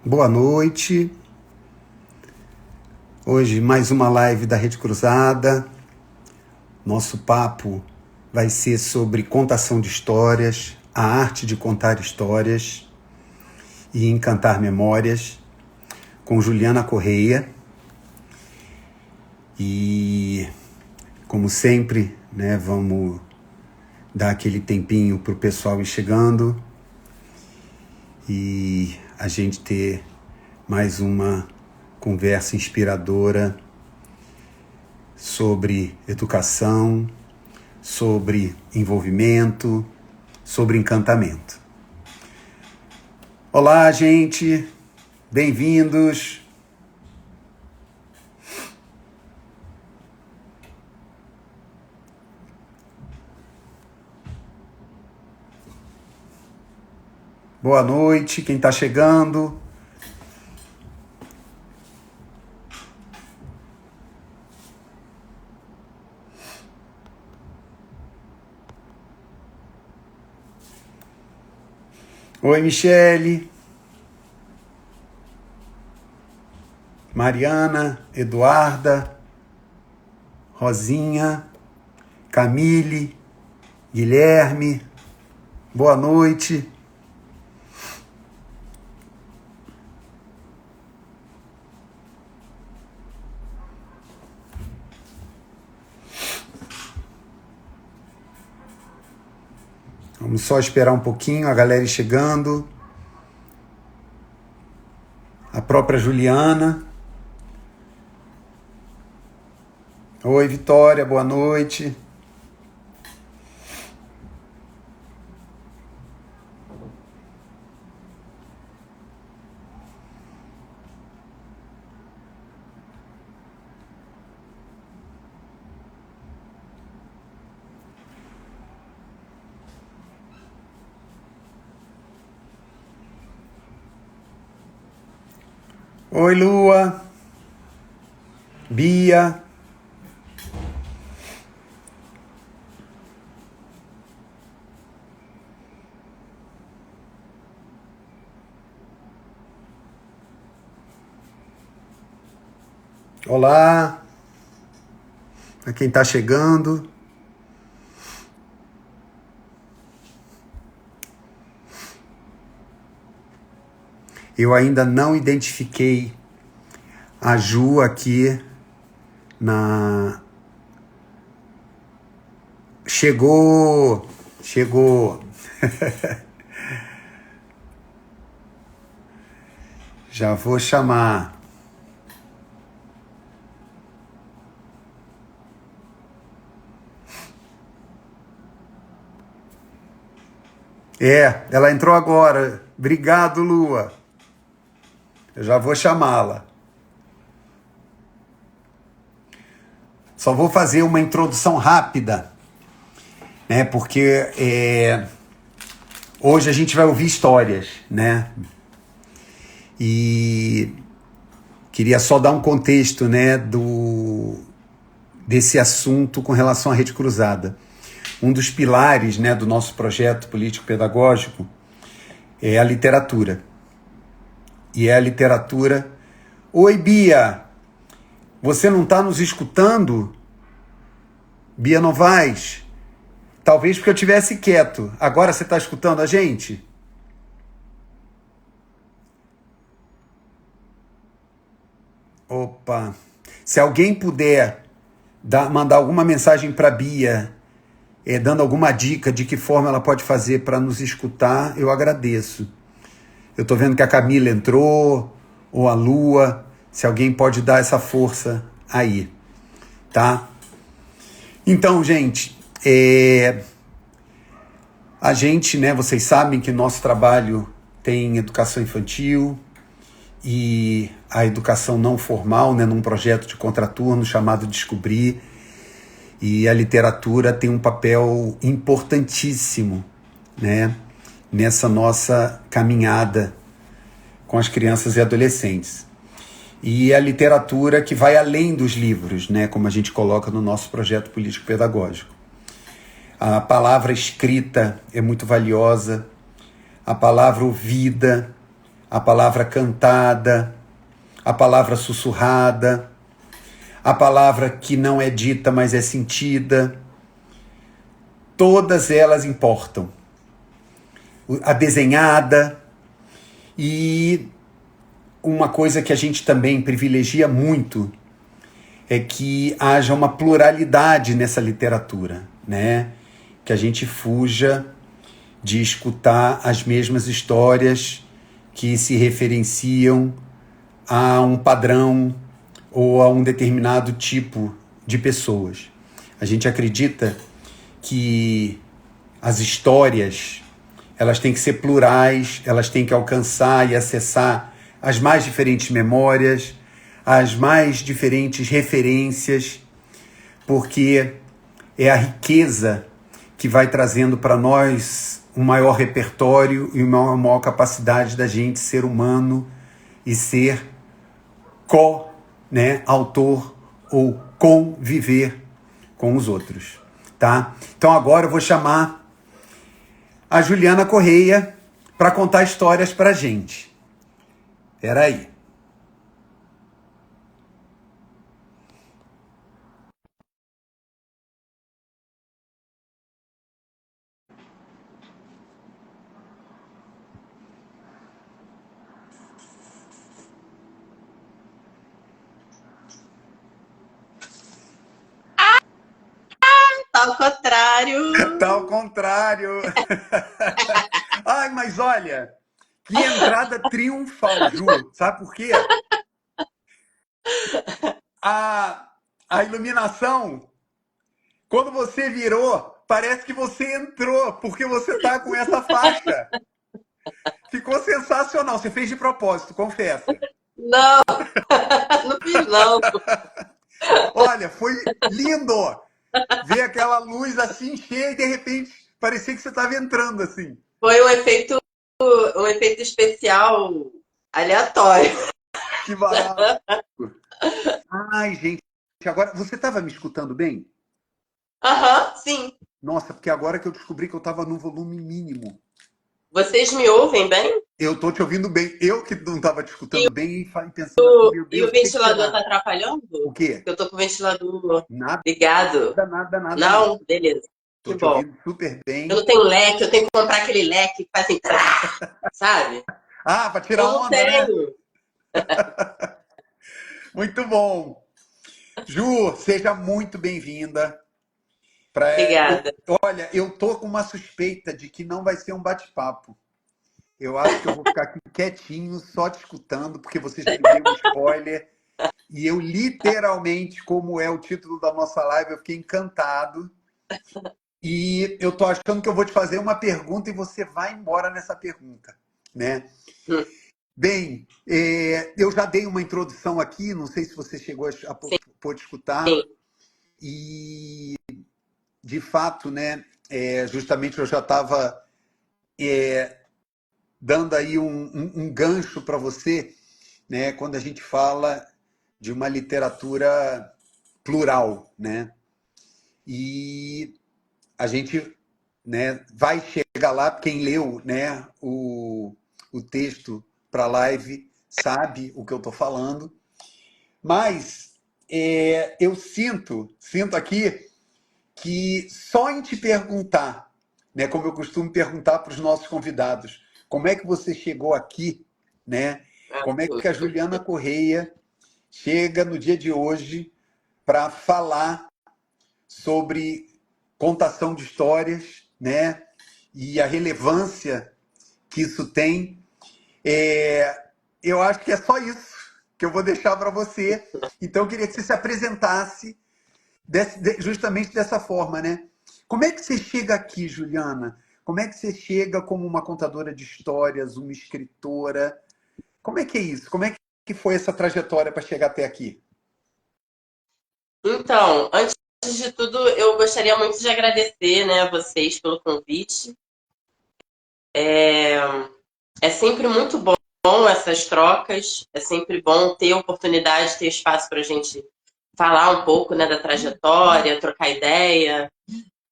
Boa noite. Hoje mais uma live da Rede Cruzada. Nosso papo vai ser sobre contação de histórias, a arte de contar histórias e encantar memórias, com Juliana Correia. E, como sempre, vamos dar aquele tempinho para o pessoal ir chegando e a gente ter mais uma conversa inspiradora sobre educação, sobre envolvimento, sobre encantamento. Olá, gente! Bem-vindos! Boa noite, quem está chegando. Oi, Michele. Mariana, Eduarda, Rosinha, Camille, Guilherme. Boa noite. Vamos só esperar um pouquinho, a galera ir chegando. A própria Juliana. Oi, Vitória, boa noite. Oi, Lua, Bia. Olá, para quem está chegando. Eu ainda não identifiquei a Ju aqui na... Chegou! Já vou chamar. Ela entrou agora. Obrigado, Lua. Eu já vou chamá-la. Só vou fazer uma introdução rápida, porque hoje a gente vai ouvir histórias, E queria só dar um contexto, desse assunto com relação à Rede Cruzada. Um dos pilares, do nosso projeto político-pedagógico é a literatura. E é a literatura... Oi, Bia! Você não está nos escutando? Bia Novaes? Talvez porque eu estivesse quieto. Agora você está escutando a gente? Opa! Se alguém puder mandar alguma mensagem para a Bia, dando alguma dica de que forma ela pode fazer para nos escutar, eu agradeço. Eu estou vendo que a Camila entrou, ou a Lua, se alguém pode dar essa força aí, tá? Então, gente, a gente, vocês sabem que nosso trabalho tem educação infantil e a educação não formal, num projeto de contraturno chamado Descobrir, e a literatura tem um papel importantíssimo, nessa nossa caminhada com as crianças e adolescentes. E a literatura que vai além dos livros, como a gente coloca no nosso projeto político-pedagógico. A palavra escrita é muito valiosa, a palavra ouvida, a palavra cantada, a palavra sussurrada, a palavra que não é dita, mas é sentida. Todas elas importam. A desenhada. E uma coisa que a gente também privilegia muito é que haja uma pluralidade nessa literatura, né? Que a gente fuja de escutar as mesmas histórias que se referenciam a um padrão ou a um determinado tipo de pessoas. A gente acredita que as histórias, elas têm que ser plurais, elas têm que alcançar e acessar as mais diferentes memórias, as mais diferentes referências, porque é a riqueza que vai trazendo para nós um maior repertório e uma maior capacidade da gente ser humano e ser autor ou conviver com os outros, tá? Então agora eu vou chamar a Juliana Correia para contar histórias para a gente. Espera aí. Tá ao contrário. Tá ao contrário. Ai, mas olha, que entrada triunfal, Ju. Sabe por quê? A iluminação, quando você virou, parece que você entrou, porque você tá com essa faixa. Ficou sensacional. Você fez de propósito, confessa. Não, não fiz não. Olha, foi lindo ver aquela luz assim cheia e de repente parecia que você estava entrando assim. Foi um efeito especial aleatório. Que barato. Ai, gente, agora você estava me escutando bem? Aham, sim. Nossa, porque agora que eu descobri que eu estava no volume mínimo. Vocês me ouvem bem? Eu tô te ouvindo bem. Eu que não estava te E escutando bem e pensando assim, meu e Deus, o o que que ventilador tá será? atrapalhando? O quê? Eu tô com o ventilador Nada, ligado. nada, nada, não. Não? Beleza. Tô Que te bom. ouvindo super Eu bem. não tenho leque, eu tenho que comprar aquele leque que faz assim, sabe? Ah, para tirar Eu não onda, né? tenho. Muito bom. Ju, seja muito bem-vinda. Obrigada. Olha, eu tô com uma suspeita de que não vai ser um bate-papo. Eu acho que eu vou ficar aqui quietinho, só te escutando, porque você já me deu um spoiler. E eu literalmente, como é o título da nossa live, eu fiquei encantado. E eu tô achando que eu vou te fazer uma pergunta e você vai embora nessa pergunta, né? Hum, Bem, eu já dei uma introdução aqui, não sei se você chegou a Sim, pôde escutar. sim. E, de fato, né, justamente eu já estava dando aí um gancho para você, né, quando a gente fala de uma literatura plural, né? E a gente, né, vai chegar lá, quem leu, né, o texto para a live sabe o que eu estou falando, mas eu sinto aqui que só em te perguntar, né, como eu costumo perguntar para os nossos convidados, como é que você chegou aqui, né? Ah, Como é que a Juliana Correia chega no dia de hoje para falar sobre contação de histórias, né? E a relevância que isso tem. Eu acho que é só isso que eu vou deixar para você. Então, eu queria que você se apresentasse justamente dessa forma, né? Como é que você chega aqui, Juliana? Como é que você chega como uma contadora de histórias, uma escritora? Como é que é isso? Como é que foi essa trajetória para chegar até aqui? Então, antes de tudo, eu gostaria muito de agradecer, né, a vocês pelo convite. É sempre muito bom essas trocas, é sempre bom ter oportunidade, ter espaço para a gente falar um pouco, né, da trajetória, trocar ideia,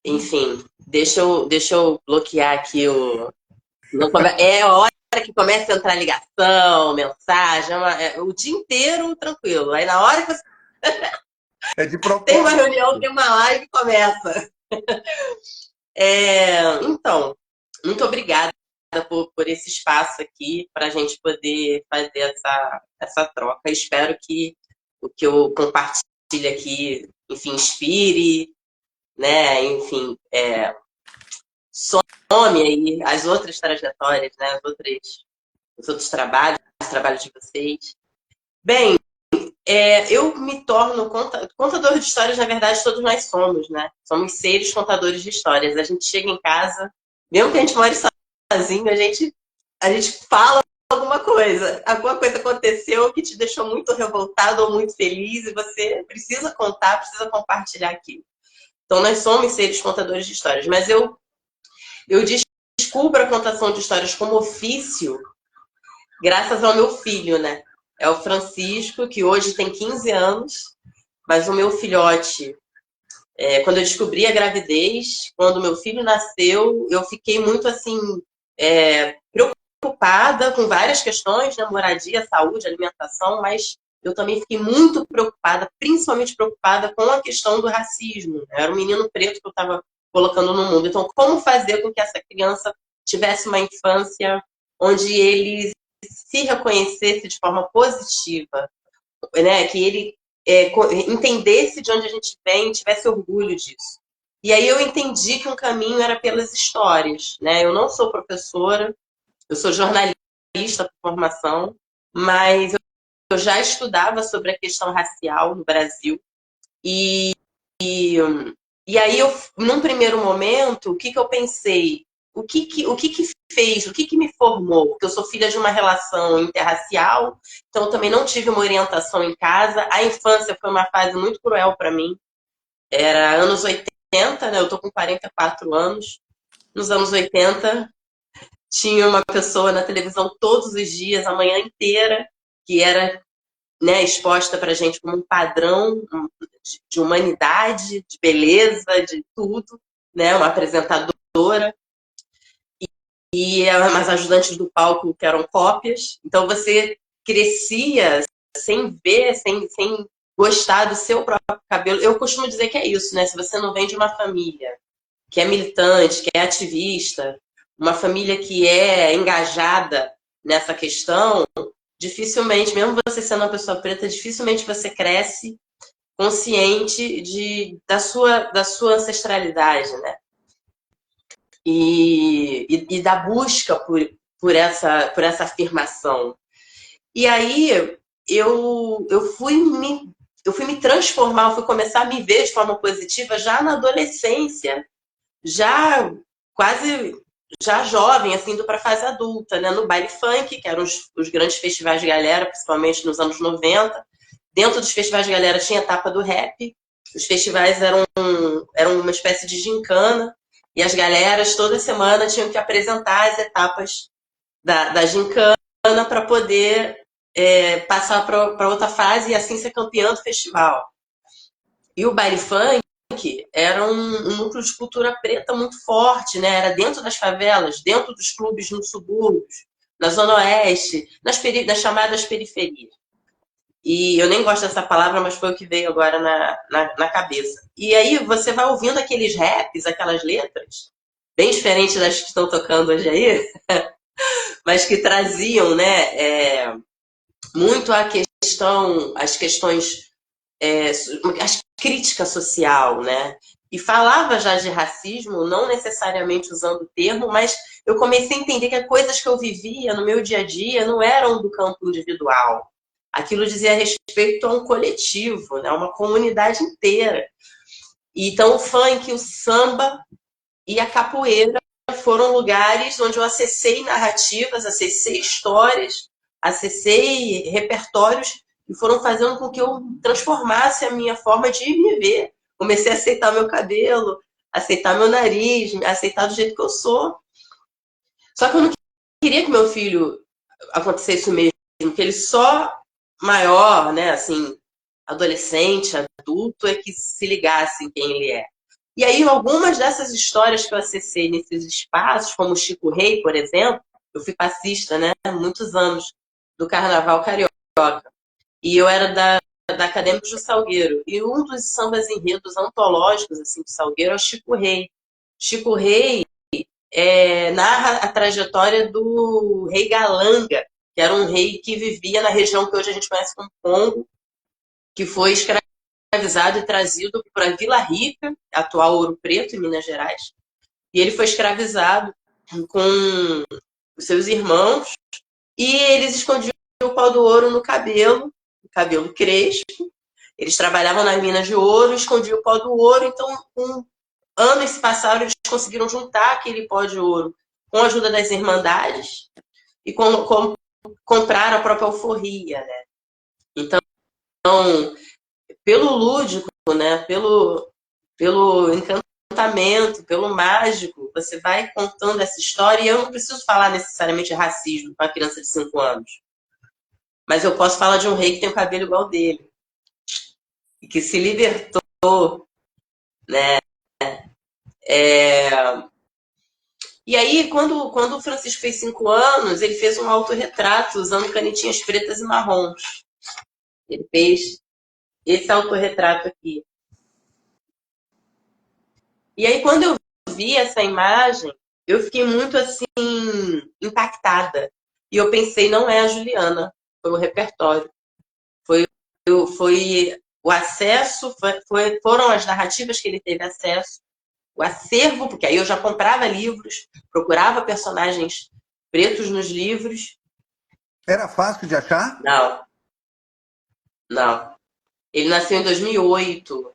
enfim. Deixa eu bloquear aqui o. É que começa a entrar ligação, mensagem, o dia inteiro tranquilo. Aí na hora que você É de tem uma propósito. reunião, tem uma live, começa. Então, muito obrigada por esse espaço aqui para a gente poder fazer essa troca. Espero que o que eu compartilho aqui, enfim, inspire, né? Enfim, some aí as outras trajetórias, né? Os outros trabalhos, os trabalhos de vocês. Bem, eu me torno contador de histórias, na verdade, todos nós somos, né? Somos seres contadores de histórias. A gente chega em casa, mesmo que a gente more sozinho, a gente fala alguma coisa aconteceu que te deixou muito revoltado ou muito feliz e você precisa contar, precisa compartilhar aquilo. Então, nós somos seres contadores de histórias, mas eu descubro a contação de histórias como ofício graças ao meu filho, né? É o Francisco, que hoje tem 15 anos, mas o meu filhote, quando eu descobri a gravidez, quando meu filho nasceu, eu fiquei muito assim, preocupada com várias questões, né? Moradia, saúde, alimentação, mas eu também fiquei muito preocupada, principalmente preocupada com a questão do racismo. Era um menino preto que eu estava colocando no mundo. Então, como fazer com que essa criança tivesse uma infância onde ele se reconhecesse de forma positiva, né? Que ele entendesse de onde a gente vem, tivesse orgulho disso. E aí eu entendi que um caminho era pelas histórias, né? Eu não sou professora, eu sou jornalista por formação, mas eu já estudava sobre a questão racial no Brasil. E aí, num primeiro momento, o que eu pensei? O que fez? O que me formou? Porque eu sou filha de uma relação interracial, então eu também não tive uma orientação em casa. A infância foi uma fase muito cruel para mim. Era anos 80, né? Eu tô com 44 anos. Nos anos 80, tinha uma pessoa na televisão todos os dias, a manhã inteira, que era, né, exposta para a gente como um padrão de humanidade, de beleza, de tudo, né, uma apresentadora, e umas ajudantes do palco que eram cópias. Então você crescia sem ver, sem gostar do seu próprio cabelo. Eu costumo dizer que é isso, né? Se você não vem de uma família que é militante, que é ativista, uma família que é engajada nessa questão, dificilmente, mesmo você sendo uma pessoa preta, dificilmente você cresce consciente da sua ancestralidade, né? E da busca por essa afirmação. E aí eu fui me transformar, eu fui começar a me ver de forma positiva já na adolescência, já quase já jovem, assim, indo para a fase adulta, né? No baile funk, que eram os grandes festivais de galera, principalmente nos anos 90. Dentro dos festivais de galera tinha a etapa do rap. Os festivais eram uma espécie de gincana, e as galeras toda semana tinham que apresentar as etapas da gincana para poder passar para outra fase e assim ser campeão do festival. E o baile funk era um núcleo de cultura preta muito forte, né? Era dentro das favelas, dentro dos clubes nos subúrbios, na Zona Oeste, nas chamadas periferias. E eu nem gosto dessa palavra, mas foi o que veio agora na cabeça. E aí você vai ouvindo aqueles raps, aquelas letras, bem diferentes das que estão tocando hoje aí, mas que traziam, né, muito as questões, as crítica social, né? E falava já de racismo, não necessariamente usando o termo, mas eu comecei a entender que as coisas que eu vivia no meu dia a dia não eram do campo individual. Aquilo dizia respeito a um coletivo, né? Uma comunidade inteira. Então o funk, o samba e a capoeira foram lugares onde eu acessei narrativas, acessei histórias, acessei repertórios e foram fazendo com que eu transformasse a minha forma de me ver. Comecei a aceitar meu cabelo, aceitar meu nariz, aceitar do jeito que eu sou. Só que eu não queria que meu filho acontecesse o mesmo, que ele só maior, né, assim, adolescente, adulto, é que se ligasse em quem ele é. E aí, algumas dessas histórias que eu acessei nesses espaços, como o Chico Rei, por exemplo, eu fui passista, né? Muitos anos do Carnaval Carioca. E eu era da Acadêmicos do Salgueiro. E um dos sambas enredos antológicos assim, do Salgueiro é o Chico Rei. Chico Rei narra a trajetória do rei Galanga, que era um rei que vivia na região que hoje a gente conhece como Congo, que foi escravizado e trazido para Vila Rica, atual Ouro Preto, em Minas Gerais. E ele foi escravizado com os seus irmãos e eles escondiam o pau do ouro no cabelo crespo. Eles trabalhavam nas minas de ouro, escondiam o pau do ouro, então anos se passaram, eles conseguiram juntar aquele pó de ouro com a ajuda das irmandades e compraram a própria alforria, né? Então, pelo lúdico, né? Pelo encantamento, pelo mágico, você vai contando essa história e eu não preciso falar necessariamente de racismo para uma criança de 5 anos. Mas eu posso falar de um rei que tem o cabelo igual dele e que se libertou, né? E aí, quando o Francisco fez 5 anos, ele fez um autorretrato usando canetinhas pretas e marrons. Ele fez esse autorretrato aqui. E aí, quando eu vi essa imagem, eu fiquei muito assim, impactada. E eu pensei, não é a Juliana, foi o repertório. Foi o acesso, foram as narrativas que ele teve acesso, o acervo, porque aí eu já comprava livros, procurava personagens pretos nos livros. Era fácil de achar? Não. Ele nasceu em 2008.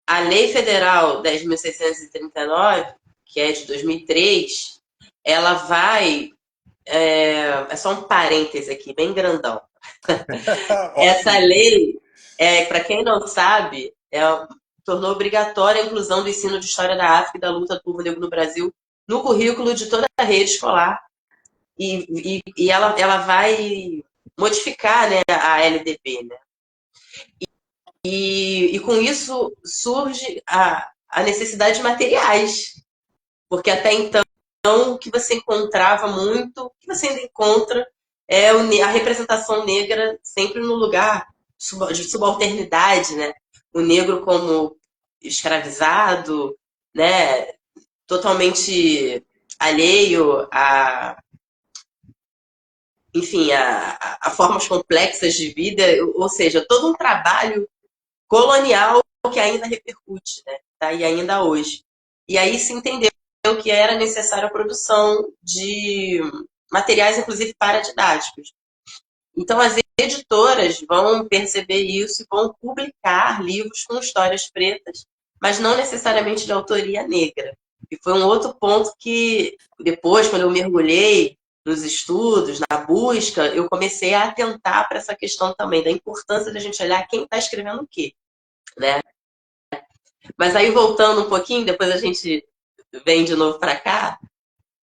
A Lei Federal 10.639, que é de 2003, ela vai... É só um parêntese aqui, bem grandão. Essa lei, para quem não sabe, tornou obrigatória a inclusão do ensino de História da África e da luta do povo negro no Brasil no currículo de toda a rede escolar. E ela vai modificar, né, a LDB. Né? E com isso surge a necessidade de materiais. Porque até então, o que você encontrava muito, o que você ainda encontra, é a representação negra sempre no lugar de subalternidade, né? O negro como escravizado, né? Totalmente alheio enfim, a formas complexas de vida, ou seja, todo um trabalho colonial que ainda repercute, né? Tá aí ainda hoje. E aí se entendeu que era necessária a produção de materiais, inclusive paradidáticos. Então, as editoras vão perceber isso e vão publicar livros com histórias pretas, mas não necessariamente de autoria negra. E foi um outro ponto que, depois, quando eu mergulhei nos estudos, na busca, eu comecei a atentar para essa questão também, da importância da gente olhar quem está escrevendo o quê, né? Mas aí, voltando um pouquinho, depois a gente vem de novo para cá,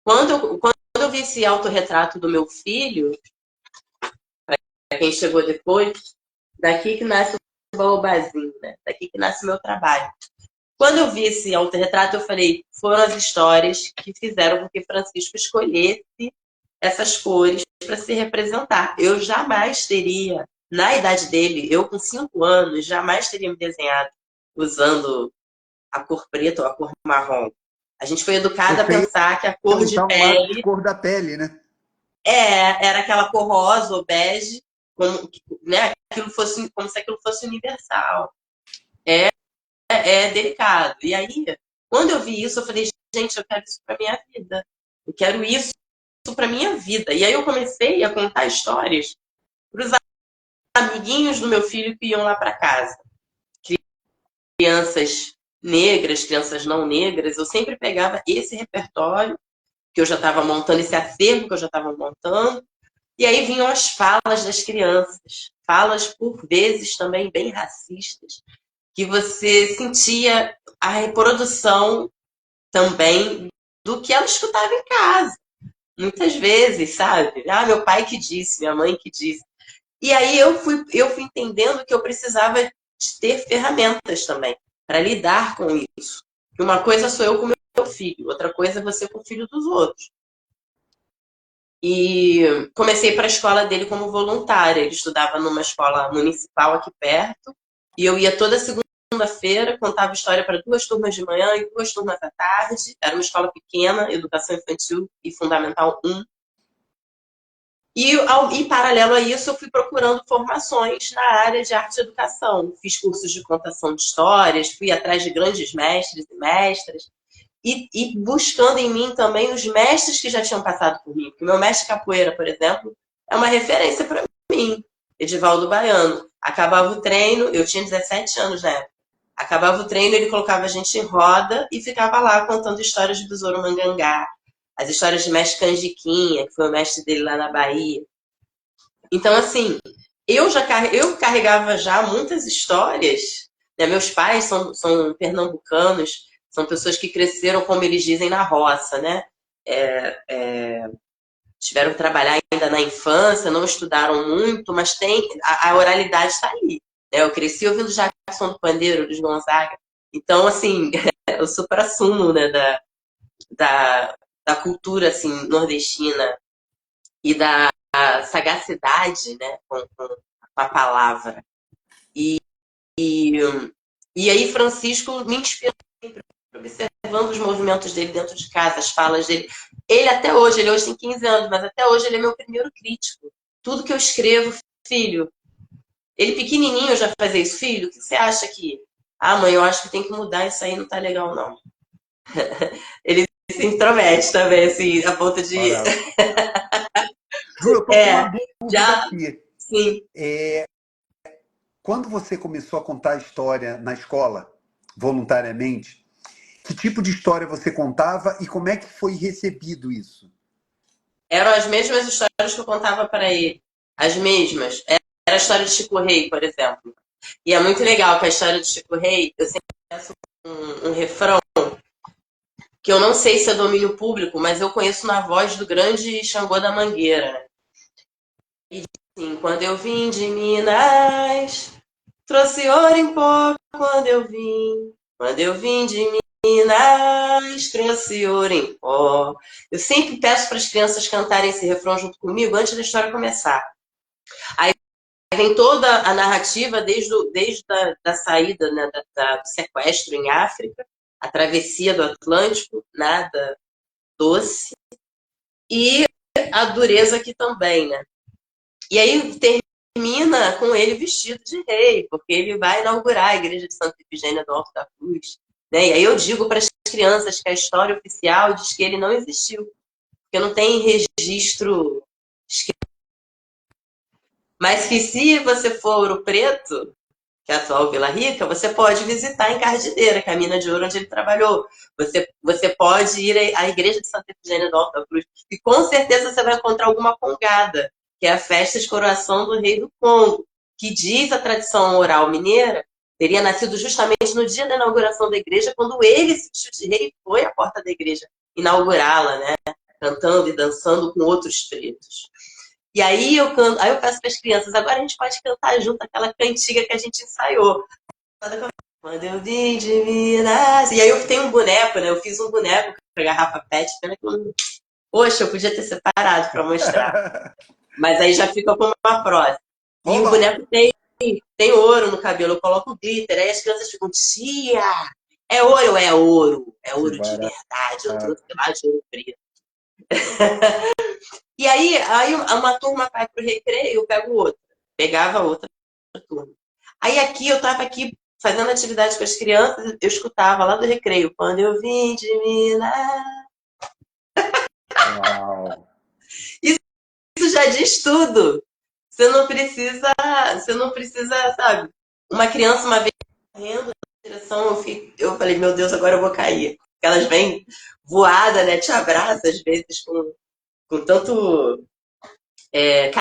quando eu vi esse autorretrato do meu filho, para quem chegou depois, daqui que nasce o baobazinho, né? Daqui que nasce o meu trabalho. Quando eu vi esse autorretrato, eu falei, foram as histórias que fizeram com que Francisco escolhesse essas cores para se representar. Eu jamais teria, na idade dele, eu com 5 anos, jamais teria me desenhado usando a cor preta ou a cor marrom. A gente foi educada a pensar que a cor de pele... A cor da pele, né? Era aquela cor rosa ou bege, como, né, como se aquilo fosse universal. É delicado. E aí, quando eu vi isso, eu falei, gente, eu quero isso para minha vida. Eu quero isso para minha vida. E aí eu comecei a contar histórias para os amiguinhos do meu filho que iam lá para casa. Crianças negras, crianças não negras. Eu sempre pegava esse repertório que eu já estava montando, esse acervo que eu já estava montando. E aí vinham as falas das crianças. Falas, por vezes, também bem racistas, que você sentia a reprodução também do que ela escutava em casa. Muitas vezes, sabe? Ah, meu pai que disse, minha mãe que disse. E aí eu fui entendendo que eu precisava de ter ferramentas também para lidar com isso. Que uma coisa sou eu com meu filho, outra coisa é você com o filho dos outros. E comecei para a escola dele como voluntária. Ele estudava numa escola municipal aqui perto. E eu ia toda segunda-feira, contava história para 2 turmas de manhã e 2 turmas à tarde. Era uma escola pequena, educação infantil e fundamental 1. E paralelo a isso, eu fui procurando formações na área de arte e educação. Fiz cursos de contação de histórias, fui atrás de grandes mestres e mestras. E buscando em mim também os mestres que já tinham passado por mim. Porque meu mestre capoeira, por exemplo, é uma referência para mim, Edivaldo Baiano. Acabava o treino, eu tinha 17 anos na época. Acabava o treino, ele colocava a gente em roda e ficava lá contando histórias de Besouro Mangangá, as histórias de mestre Canjiquinha, que foi o mestre dele lá na Bahia. Então, assim, eu carregava já muitas histórias, né? Meus pais são pernambucanos, são pessoas que cresceram, como eles dizem, na roça, né? Tiveram que trabalhar ainda na infância, não estudaram muito, mas a oralidade está ali. Né? Eu cresci ouvindo Jackson do Pandeiro, Luiz Gonzaga. Então, assim, eu supra-sumo, né, da cultura assim, nordestina e da sagacidade, né, com a palavra. E aí Francisco me inspirou observando os movimentos dele dentro de casa, as falas dele. Ele hoje tem 15 anos, mas até hoje ele é meu primeiro crítico. Tudo que eu escrevo, filho, ele pequenininho já fazia isso, filho, o que você acha aqui? Ah, mãe, eu acho que tem que mudar isso aí, não tá legal, não. Ele se intromete também, assim, a ponto de... Ju, eu tô com uma dúvida já, aqui. sim. Quando você começou a contar a história na escola, voluntariamente, que tipo de história você contava e como é que foi recebido isso? Eram as mesmas histórias que eu contava para ele. As mesmas. Era a história de Chico Rei, por exemplo. E é muito legal que a história de Chico Rei, eu sempre peço um refrão que eu não sei se é domínio público, mas eu conheço na voz do grande Xangô da Mangueira. Né? E diz assim, quando eu vim de Minas, trouxe ouro em pó quando eu vim. Quando eu vim de Minas, trouxe ouro em pó. Eu sempre peço para as crianças cantarem esse refrão junto comigo antes da história começar. Aí vem toda a narrativa desde da saída, né, do sequestro em África, a travessia do Atlântico, nada doce, e a dureza aqui também, né? E aí termina com ele vestido de rei, porque ele vai inaugurar a igreja de Santa Efigênia do Alto da Cruz. Né? E aí eu digo para as crianças que a história oficial diz que ele não existiu, porque não tem registro escrito. Mas que se você for Ouro Preto, que é a atual Vila Rica, você pode visitar em Cardideira, que é a mina de ouro onde ele trabalhou. Você pode ir à igreja de Santa Efigênia do Alto da Cruz. E com certeza você vai encontrar alguma congada, que é a festa de coroação do rei do Congo, que diz a tradição oral mineira, teria nascido justamente no dia da inauguração da igreja, quando ele se vestiu de rei e foi à porta da igreja inaugurá-la, né? Cantando e dançando com outros pretos. E aí eu peço para as crianças, agora a gente pode cantar junto aquela cantiga que a gente ensaiou. Quando eu vim de Minas. E aí eu tenho um boneco, né? Eu fiz um boneco com a garrafa PET, pena que eu não... Poxa, eu podia ter separado para mostrar. Mas aí já fica como uma próxima. E o boneco tem ouro no cabelo, eu coloco glitter. Aí as crianças ficam, tia, é ouro? É ouro. É ouro de verdade. Eu trouxe lá de ouro preto. E aí uma turma vai pro recreio, eu pego outra. Pegava outra turma. Aí aqui, eu tava aqui fazendo atividade com as crianças, eu escutava lá do recreio, quando eu vim de Minas. Uau. Isso já diz tudo. Você não precisa, sabe? Uma criança uma vez correndo na direção, eu falei, meu Deus, agora eu vou cair. Porque elas vêm voadas, né? Te abraçam às vezes com tanto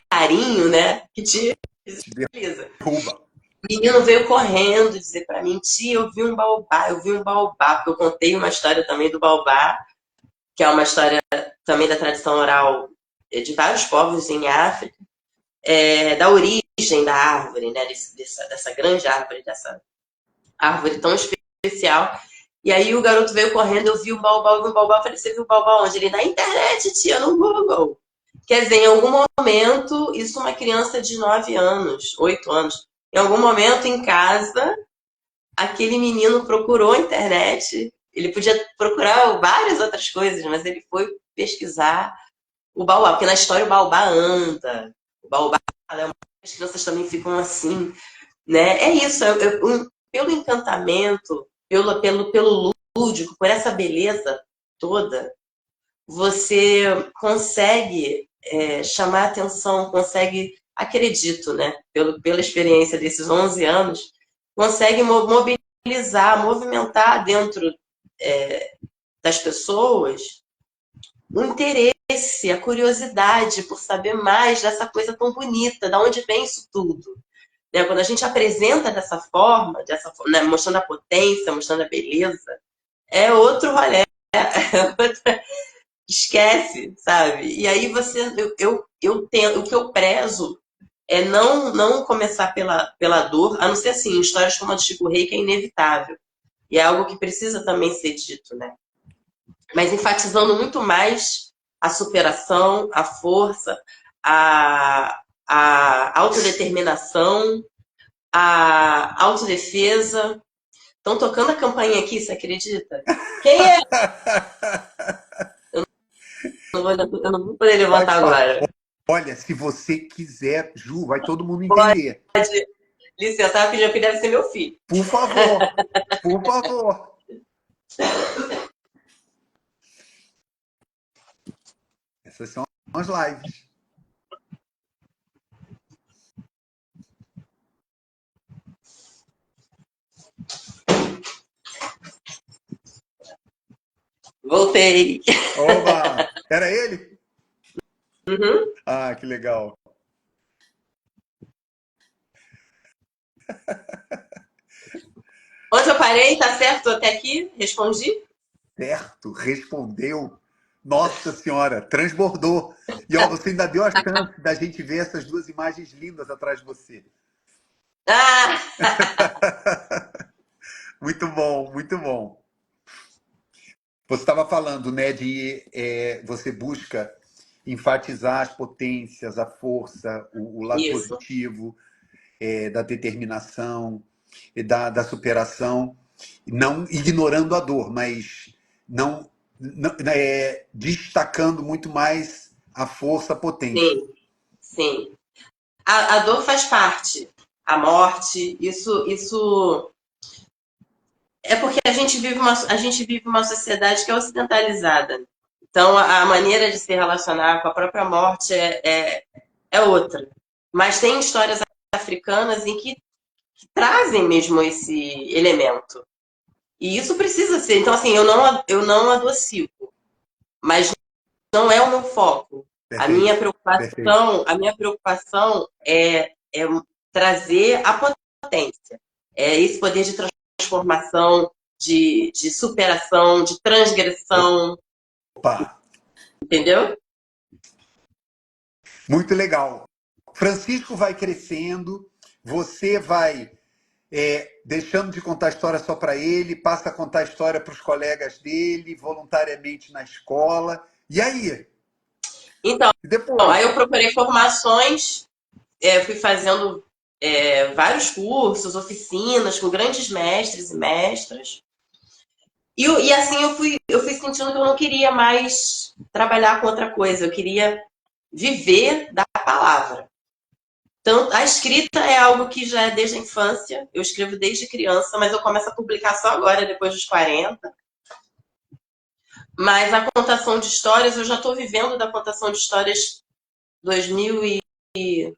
carinho, né? Que te desestabiliza. O menino veio correndo dizer para mim, tia, eu vi um baobá, porque eu contei uma história também do baobá, que é uma história também da tradição oral de vários povos em África, da origem da árvore, né, dessa grande árvore, dessa árvore tão especial. E aí o garoto veio correndo, eu vi um baobá, eu falei, você viu o baobá onde? Ele, na internet, tia, no Google. Quer dizer, em algum momento, isso uma criança de 9 anos, 8 anos, em algum momento em casa, aquele menino procurou a internet, ele podia procurar várias outras coisas, mas ele foi pesquisar o baobá, porque na história o baobá anda, o baobá, as crianças também ficam assim, né? É isso, pelo encantamento, pelo lúdico, por essa beleza toda, você consegue chamar atenção, consegue, acredito, né, pela experiência desses 11 anos, consegue mobilizar, movimentar dentro das pessoas o interesse, a curiosidade por saber mais dessa coisa tão bonita, de onde vem isso tudo. Né? Quando a gente apresenta dessa forma, né, mostrando a potência, mostrando a beleza, é outro rolê. Esquece, sabe? E aí eu tenho, o que eu prezo é não começar pela dor, a não ser assim, histórias como a do Chico Rei, que é inevitável. E é algo que precisa também ser dito, né? Mas enfatizando muito mais a superação, a força, a autodeterminação, a autodefesa. Estão tocando a campainha aqui, você acredita? Quem é? Eu não vou poder Faz levantar parte. agora. Olha, se você quiser, Ju, vai todo mundo Pode, entender. licença, ela pediu que deve ser meu filho. Por favor, por favor. Essas são as lives. Voltei. Oba! Era ele? Uhum. Ah, que legal. Onde eu parei, tá certo até aqui? Respondi? Certo, respondeu. Nossa Senhora, transbordou. E ó, você ainda deu a chance da gente ver essas duas imagens lindas atrás de você. Ah! Muito bom, muito bom. Você estava falando, né, de você busca enfatizar as potências, a força, o lado Isso. positivo, da determinação, da superação, não ignorando a dor, mas não destacando muito mais a força, a potência. Sim, sim. A dor faz parte. A morte, isso é porque a gente vive uma sociedade que é ocidentalizada. Então, a maneira de se relacionar com a própria morte é outra. Mas tem histórias africanas em que trazem mesmo esse elemento. E isso precisa ser. Então, assim, eu não adocio, mas não é o meu foco. Perfeito, perfeito. A minha preocupação é trazer a potência. É esse poder de transformação, de superação, de transgressão, Opa, entendeu? muito legal. Francisco vai crescendo, você vai deixando de contar a história só para ele, passa a contar a história para os colegas dele, voluntariamente na escola. E aí? Então, E depois? aí eu procurei formações, fui fazendo vários cursos, oficinas com grandes mestres e mestras. E assim eu fui sentindo que eu não queria mais trabalhar com outra coisa, eu queria viver da palavra. Então, a escrita é algo que já é desde a infância, eu escrevo desde criança, mas eu começo a publicar só agora, depois dos 40. Mas a contação de histórias, eu já estou vivendo da contação de histórias 2000 de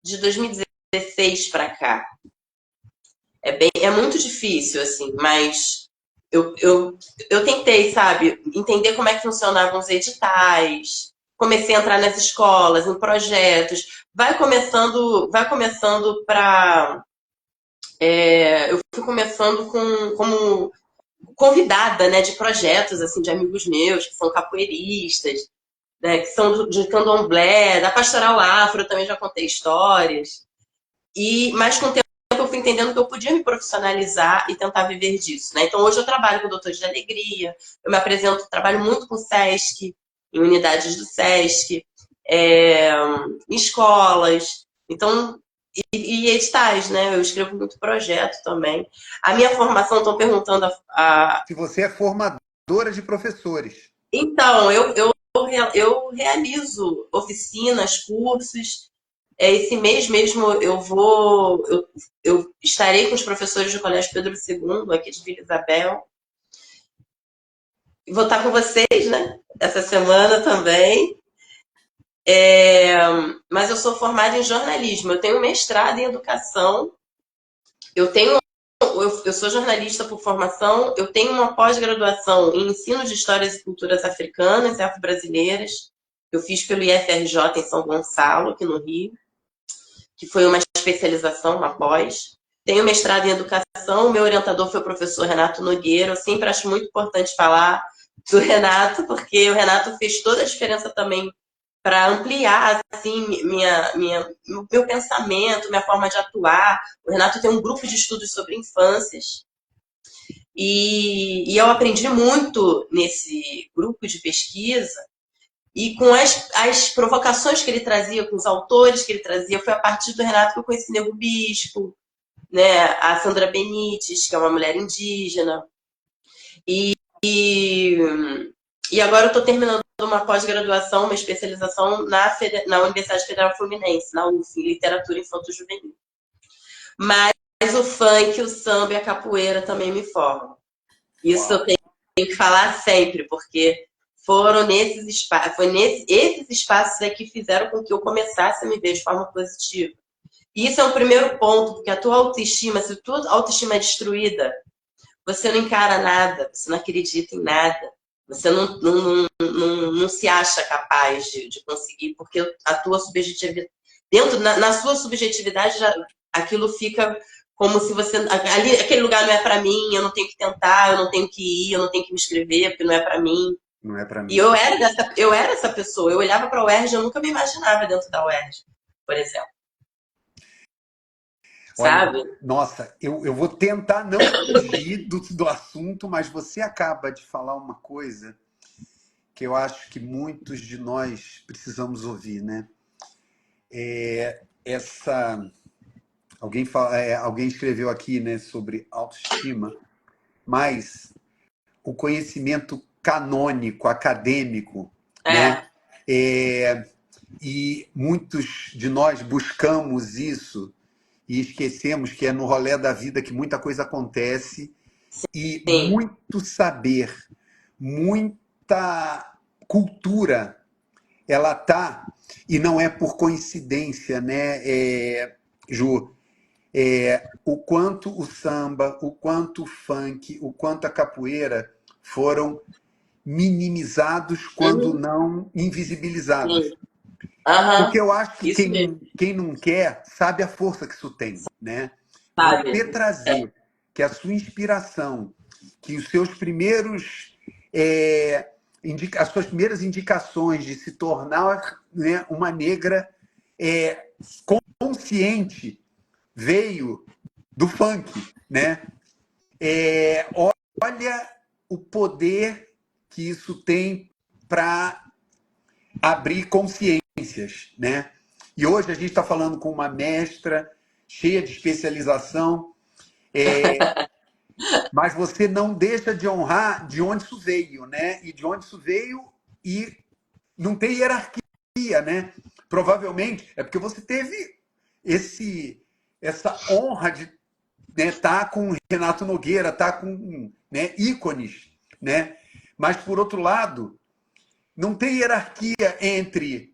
2016 para cá. É muito difícil, assim, mas eu tentei, sabe, entender como é que funcionavam os editais, comecei a entrar nas escolas, em projetos, vai começando para eu fui começando como convidada, né, de projetos assim de amigos meus que são capoeiristas, né, que são de candomblé, da pastoral afro, eu também já contei histórias. Mas com o tempo eu fui entendendo que eu podia me profissionalizar e tentar viver disso, né? Então hoje eu trabalho com Doutores de Alegria, eu me apresento, trabalho muito com o SESC, em unidades do SESC, escolas. Então, e editais, né? Eu escrevo muito projeto também. A minha formação, estão perguntando Se você é formadora de professores. Então, eu realizo oficinas, cursos. Esse mês mesmo eu estarei com os professores do Colégio Pedro II, aqui de Vila Isabel. Vou estar com vocês, né? Essa semana também. Mas eu sou formada em jornalismo. Eu tenho mestrado em educação. Eu sou jornalista por formação. Eu tenho uma pós-graduação em ensino de histórias e culturas africanas e afro-brasileiras. Eu fiz pelo IFRJ em São Gonçalo, aqui no Rio, que foi uma especialização, uma pós. Tenho mestrado em educação. Meu orientador foi o professor Renato Nogueira. Eu sempre acho muito importante falar do Renato, porque o Renato fez toda a diferença também para ampliar assim meu pensamento, minha forma de atuar. O Renato tem um grupo de estudos sobre infâncias e eu aprendi muito nesse grupo de pesquisa e com as provocações que ele trazia, com os autores que ele trazia. Foi a partir do Renato que eu conheci Nego Bispo, né, a Sandra Benites, que é uma mulher indígena. E agora eu estou terminando uma pós-graduação, uma especialização na Universidade Federal Fluminense, na UF, em Literatura Infanto-Juvenil. Mas o funk, o samba e a capoeira também me formam. Isso eu tenho que falar sempre, porque foram nesses espaços, esses espaços que fizeram com que eu começasse a me ver de forma positiva. E isso é um primeiro ponto, porque a tua autoestima, se a tua autoestima é destruída, você não encara nada, você não acredita em nada. Você não se acha capaz de conseguir, porque a tua subjetividade, na sua subjetividade, aquilo fica como se você. Aquele lugar não é para mim, eu não tenho que tentar, eu não tenho que ir, eu não tenho que me inscrever, porque não é para mim. Não é para mim. E eu era essa pessoa. Eu olhava para a UERJ, eu nunca me imaginava dentro da UERJ, por exemplo. Olha, Sabe? nossa, eu vou tentar não fugir do assunto, mas você acaba de falar uma coisa que eu acho que muitos de nós precisamos ouvir, né? Alguém escreveu aqui, né, sobre autoestima, mas o conhecimento canônico, acadêmico, né? E muitos de nós buscamos isso e esquecemos que é no rolê da vida que muita coisa acontece e Sim. muito saber, muita cultura, ela tá, e não é por coincidência, né, Ju? O quanto o samba, o quanto o funk, o quanto a capoeira foram minimizados, quando não invisibilizados. Sim. Uhum. Porque eu acho que Isso mesmo. quem não quer sabe a força que isso tem, né? Sabe? Você trazer que a sua inspiração, que os seus primeiros, as suas primeiras indicações de se tornar, né, uma negra consciente veio do funk, né? Olha o poder que isso tem para abrir consciências, né? E hoje a gente está falando com uma mestra cheia de especialização, mas você não deixa de honrar de onde isso veio, né? E de onde isso veio e não tem hierarquia, né? Provavelmente é porque você teve essa honra de, né, estar com Renato Nogueira, estar com, né, ícones, né? Mas por outro lado, não tem hierarquia entre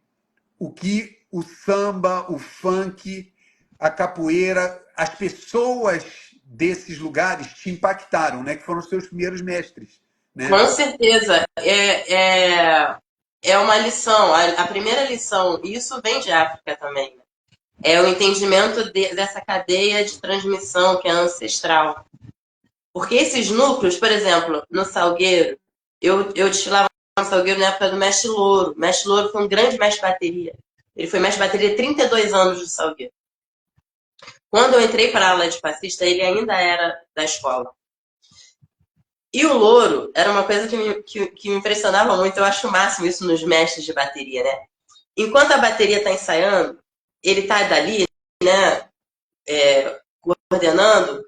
o que o samba, o funk, a capoeira, as pessoas desses lugares te impactaram, né? Que foram os seus primeiros mestres, né? Com certeza. É uma lição. A primeira lição, e isso vem de África também, né? É o entendimento dessa cadeia de transmissão que é ancestral. Porque esses núcleos, por exemplo, no Salgueiro, eu desfilava no Salgueiro na época do Mestre Louro. O Mestre Louro foi um grande mestre de bateria. Ele foi mestre de bateria 32 anos do Salgueiro. Quando eu entrei para a aula de passista, ele ainda era da escola. E o louro era uma coisa que me impressionava muito. Eu acho o máximo isso nos mestres de bateria, né? enquanto a bateria está ensaiando, ele está dali, né, coordenando,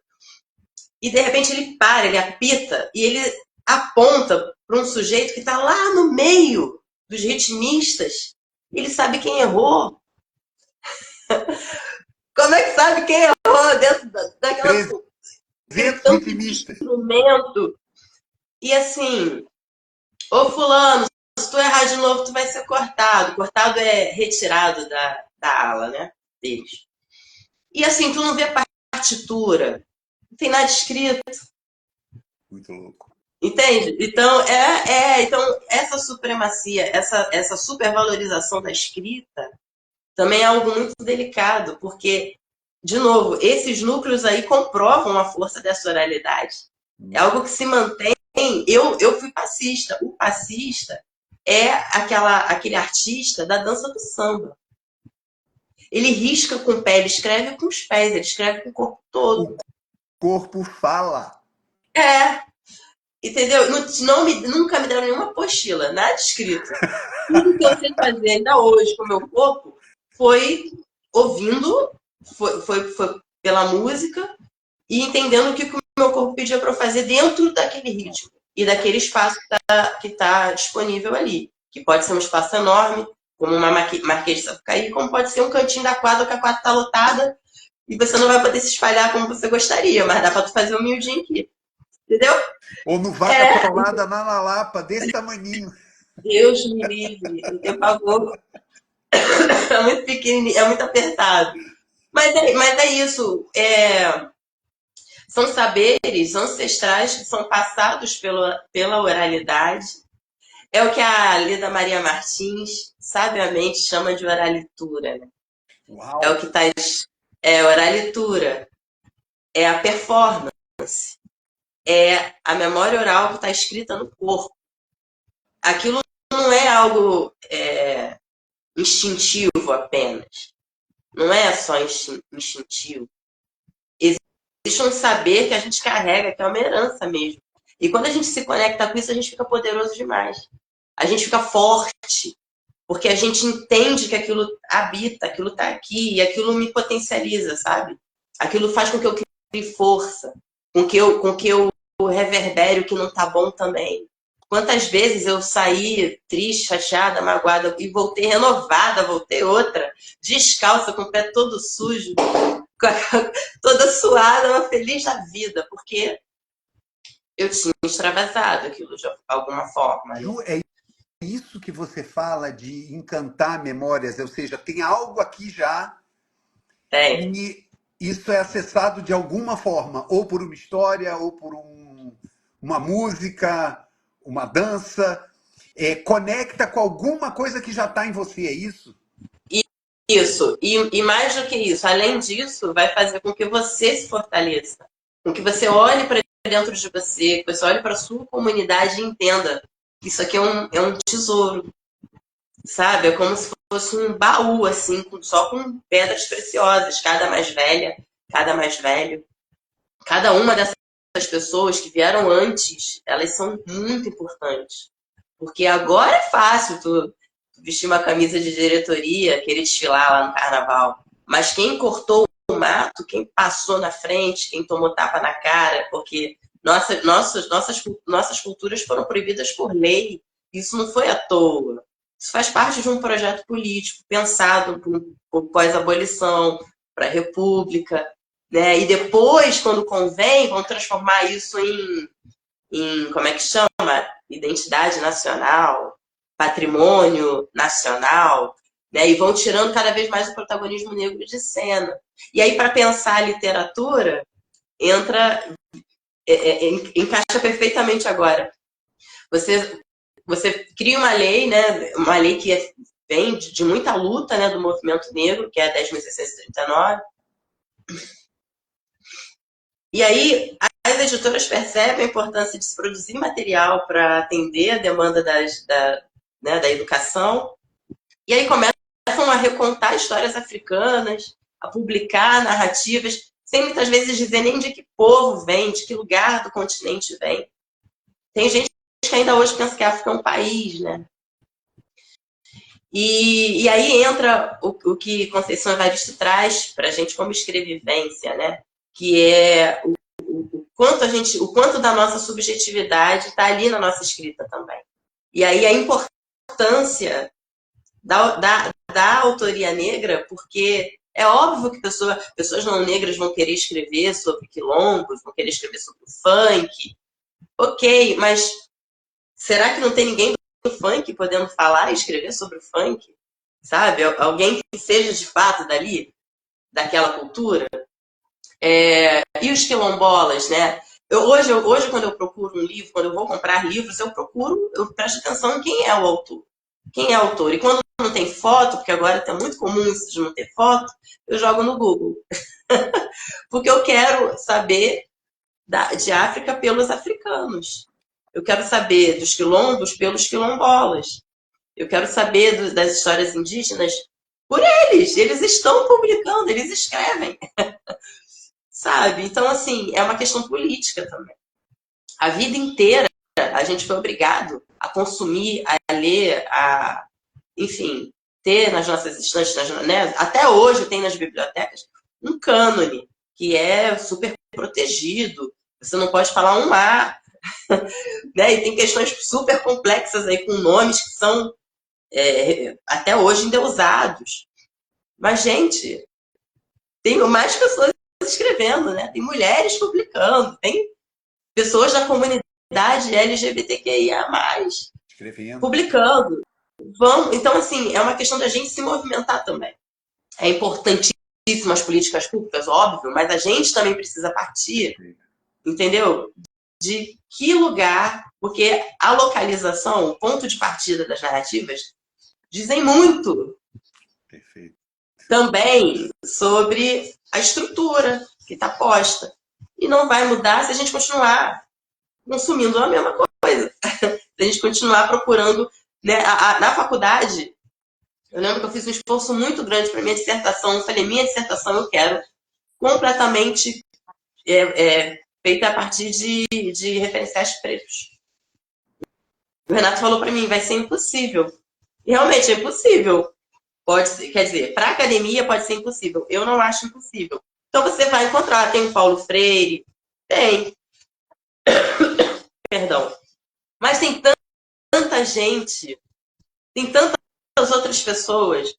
e de repente ele para, ele apita, e ele aponta para um sujeito que está lá no meio dos ritmistas. Ele sabe quem errou. Como é que sabe quem errou dentro daquela... 300 tanto ritmistas. instrumento. E assim, ô fulano, se tu errar de novo, tu vai ser cortado. Cortado é retirado da ala, né? Deles. E assim, tu não vê partitura, não tem nada escrito. Muito louco. Entende? Então, então essa supremacia, essa supervalorização da escrita também é algo muito delicado, porque, de novo, esses núcleos aí comprovam a força dessa oralidade. É algo que se mantém. Eu fui passista. O passista é aquele artista da dança do samba. Ele risca com o pé, ele escreve com os pés, ele escreve com o corpo todo. O corpo fala. Entendeu? Nunca me deram nenhuma apostila, nada escrito. Tudo que eu sei fazer ainda hoje com o meu corpo foi ouvindo, foi pela música e entendendo o que o meu corpo pedia para eu fazer dentro daquele ritmo e daquele espaço que tá disponível ali. Que pode ser um espaço enorme, como uma Marquês de Sapucaí, como pode ser um cantinho da quadra que a quadra está lotada e você não vai poder se espalhar como você gostaria, mas dá para tu fazer um miudinho aqui. Entendeu? Ou no vaca atolada na Lapa, desse tamaninho. Deus me livre, não tem favor. É muito pequenininho, é muito apertado. Mas é isso. São saberes ancestrais que são passados pela oralidade. É o que a Leda Maria Martins sabiamente chama de oralitura. Né? Uau. É o que está... oralitura. É a performance. É a memória oral que está escrita no corpo. Aquilo não é algo instintivo apenas. Não é só instintivo. Existe um saber que a gente carrega, que é uma herança mesmo. E quando a gente se conecta com isso, a gente fica poderoso demais. A gente fica forte, porque a gente entende que aquilo habita, aquilo está aqui, e aquilo me potencializa, sabe? Aquilo faz com que eu crie força, com que eu reverbere o que não está bom também. Quantas vezes eu saí triste, chateada, magoada, e voltei renovada, voltei outra, descalça, com o pé todo sujo, toda suada, mas feliz da vida, porque eu tinha extravasado aquilo de alguma forma. Né? Ju, é isso que você fala de encantar memórias, ou seja, tem algo aqui já e isso é acessado de alguma forma, ou por uma história, ou por uma música, uma dança, conecta com alguma coisa que já está em você, é isso? Isso, e mais do que isso, além disso, vai fazer com que você se fortaleça, com que você olhe para dentro de você, que você olhe para a sua comunidade e entenda que isso aqui é um tesouro, sabe? É como se fosse um baú, assim, só com pedras preciosas, cada mais velha, cada mais velho. Cada uma dessas pessoas que vieram antes, elas são muito importantes. Porque agora é fácil tu vestir uma camisa de diretoria, querer desfilar lá no carnaval. Mas quem cortou o mato, quem passou na frente, quem tomou tapa na cara, porque nossas culturas foram proibidas por lei. Isso não foi à toa. Isso faz parte de um projeto político pensado por pós-abolição, para a república. Né? E depois, quando convém, vão transformar isso em como é que chama? Identidade nacional, patrimônio nacional, né? E vão tirando cada vez mais o protagonismo negro de cena. E aí, para pensar a literatura, encaixa perfeitamente agora. Você cria uma lei, né? Uma lei que vem de muita luta, né, do movimento negro, que é a 10.639. E aí, as editoras percebem a importância de se produzir material para atender a demanda da educação. E aí começam a recontar histórias africanas, a publicar narrativas, sem muitas vezes dizer nem de que povo vem, de que lugar do continente vem. Tem gente que ainda hoje pensa que a África é um país, né? E aí entra o que Conceição Evaristo traz para a gente como escrevivência, né? Que é o quanto da nossa subjetividade está ali na nossa escrita também. E aí a importância da autoria negra, porque é óbvio que pessoas não negras vão querer escrever sobre quilombos, vão querer escrever sobre o funk. Ok, mas será que não tem ninguém do funk podendo falar e escrever sobre o funk? Sabe? Alguém que seja de fato dali, daquela cultura? E os quilombolas, né? Hoje, quando eu procuro um livro, quando eu vou comprar livros, eu presto atenção em quem é o autor. Quem é o autor. E quando não tem foto, porque agora é muito comum isso de não ter foto, eu jogo no Google. Porque eu quero saber de África pelos africanos. Eu quero saber dos quilombos pelos quilombolas. Eu quero saber das histórias indígenas por eles. Eles estão publicando, eles escrevem. Sabe? Então, assim, é uma questão política também. A vida inteira a gente foi obrigado a consumir, a ler, enfim, ter nas nossas estantes, né? Até hoje tem nas bibliotecas um cânone que é super protegido. Você não pode falar um A, né? E tem questões super complexas aí com nomes que são até hoje endeusados. Mas, gente, tem mais pessoas escrevendo, né? Tem mulheres publicando, tem pessoas da comunidade LGBTQIA+, Escrevendo. publicando. Então, assim, é uma questão da gente se movimentar também. É importantíssimo as políticas públicas, óbvio, mas a gente também precisa partir, entendeu? De que lugar, porque a localização, o ponto de partida das narrativas, dizem muito. Perfeito. Também sobre a estrutura que está posta. E não vai mudar se a gente continuar consumindo a mesma coisa. Se a gente continuar procurando. Né? Na faculdade, eu lembro que eu fiz um esforço muito grande para minha dissertação. Eu falei, minha dissertação eu quero completamente feita a partir de referenciais pretos. O Renato falou para mim, vai ser impossível. E realmente é impossível. Quer dizer, para a academia pode ser impossível. Eu não acho impossível. Então você vai encontrar, tem o Paulo Freire, tem. Perdão. Mas tem tanta gente, tem tantas outras pessoas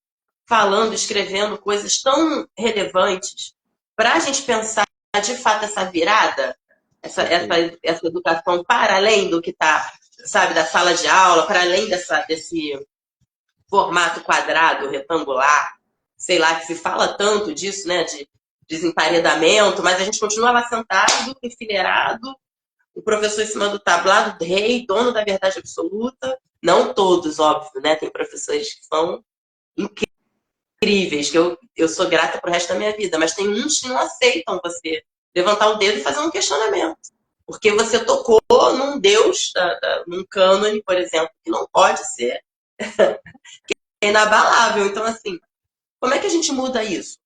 falando, escrevendo coisas tão relevantes para a gente pensar de fato essa virada, essa educação para além do que está, sabe, da sala de aula, para além desse formato quadrado, retangular, sei lá, que se fala tanto disso, né, de desemparedamento, mas a gente continua lá sentado, enfileirado, o professor em cima do tablado, rei, dono da verdade absoluta. Não todos, óbvio, né? Tem professores que são incríveis, que eu sou grata pro resto da minha vida, mas tem uns que não aceitam você levantar o dedo e fazer um questionamento. Porque você tocou num Deus, num cânone, por exemplo, que não pode ser inabalável. Então, assim, como é que a gente muda isso?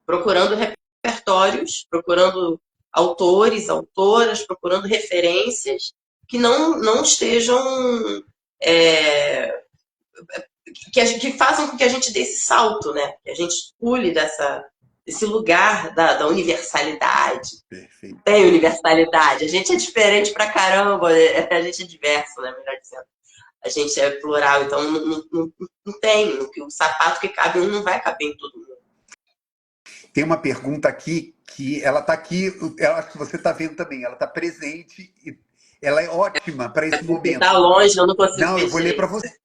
Procurando repertórios, procurando autores, autoras, procurando referências que não estejam. Que façam com que a gente dê esse salto, né? Que a gente pule desse lugar da universalidade. Perfeito. Tem universalidade. A gente é diferente pra caramba, a gente é diverso, né? Melhor dizendo. A gente é plural, então não tem. O sapato que cabe em um não vai caber em todo mundo. Tem uma pergunta aqui que ela está aqui, eu acho que você está vendo também, ela está presente e ela é ótima para esse momento. Está longe, eu não consigo ver. Não, eu vou ler para você.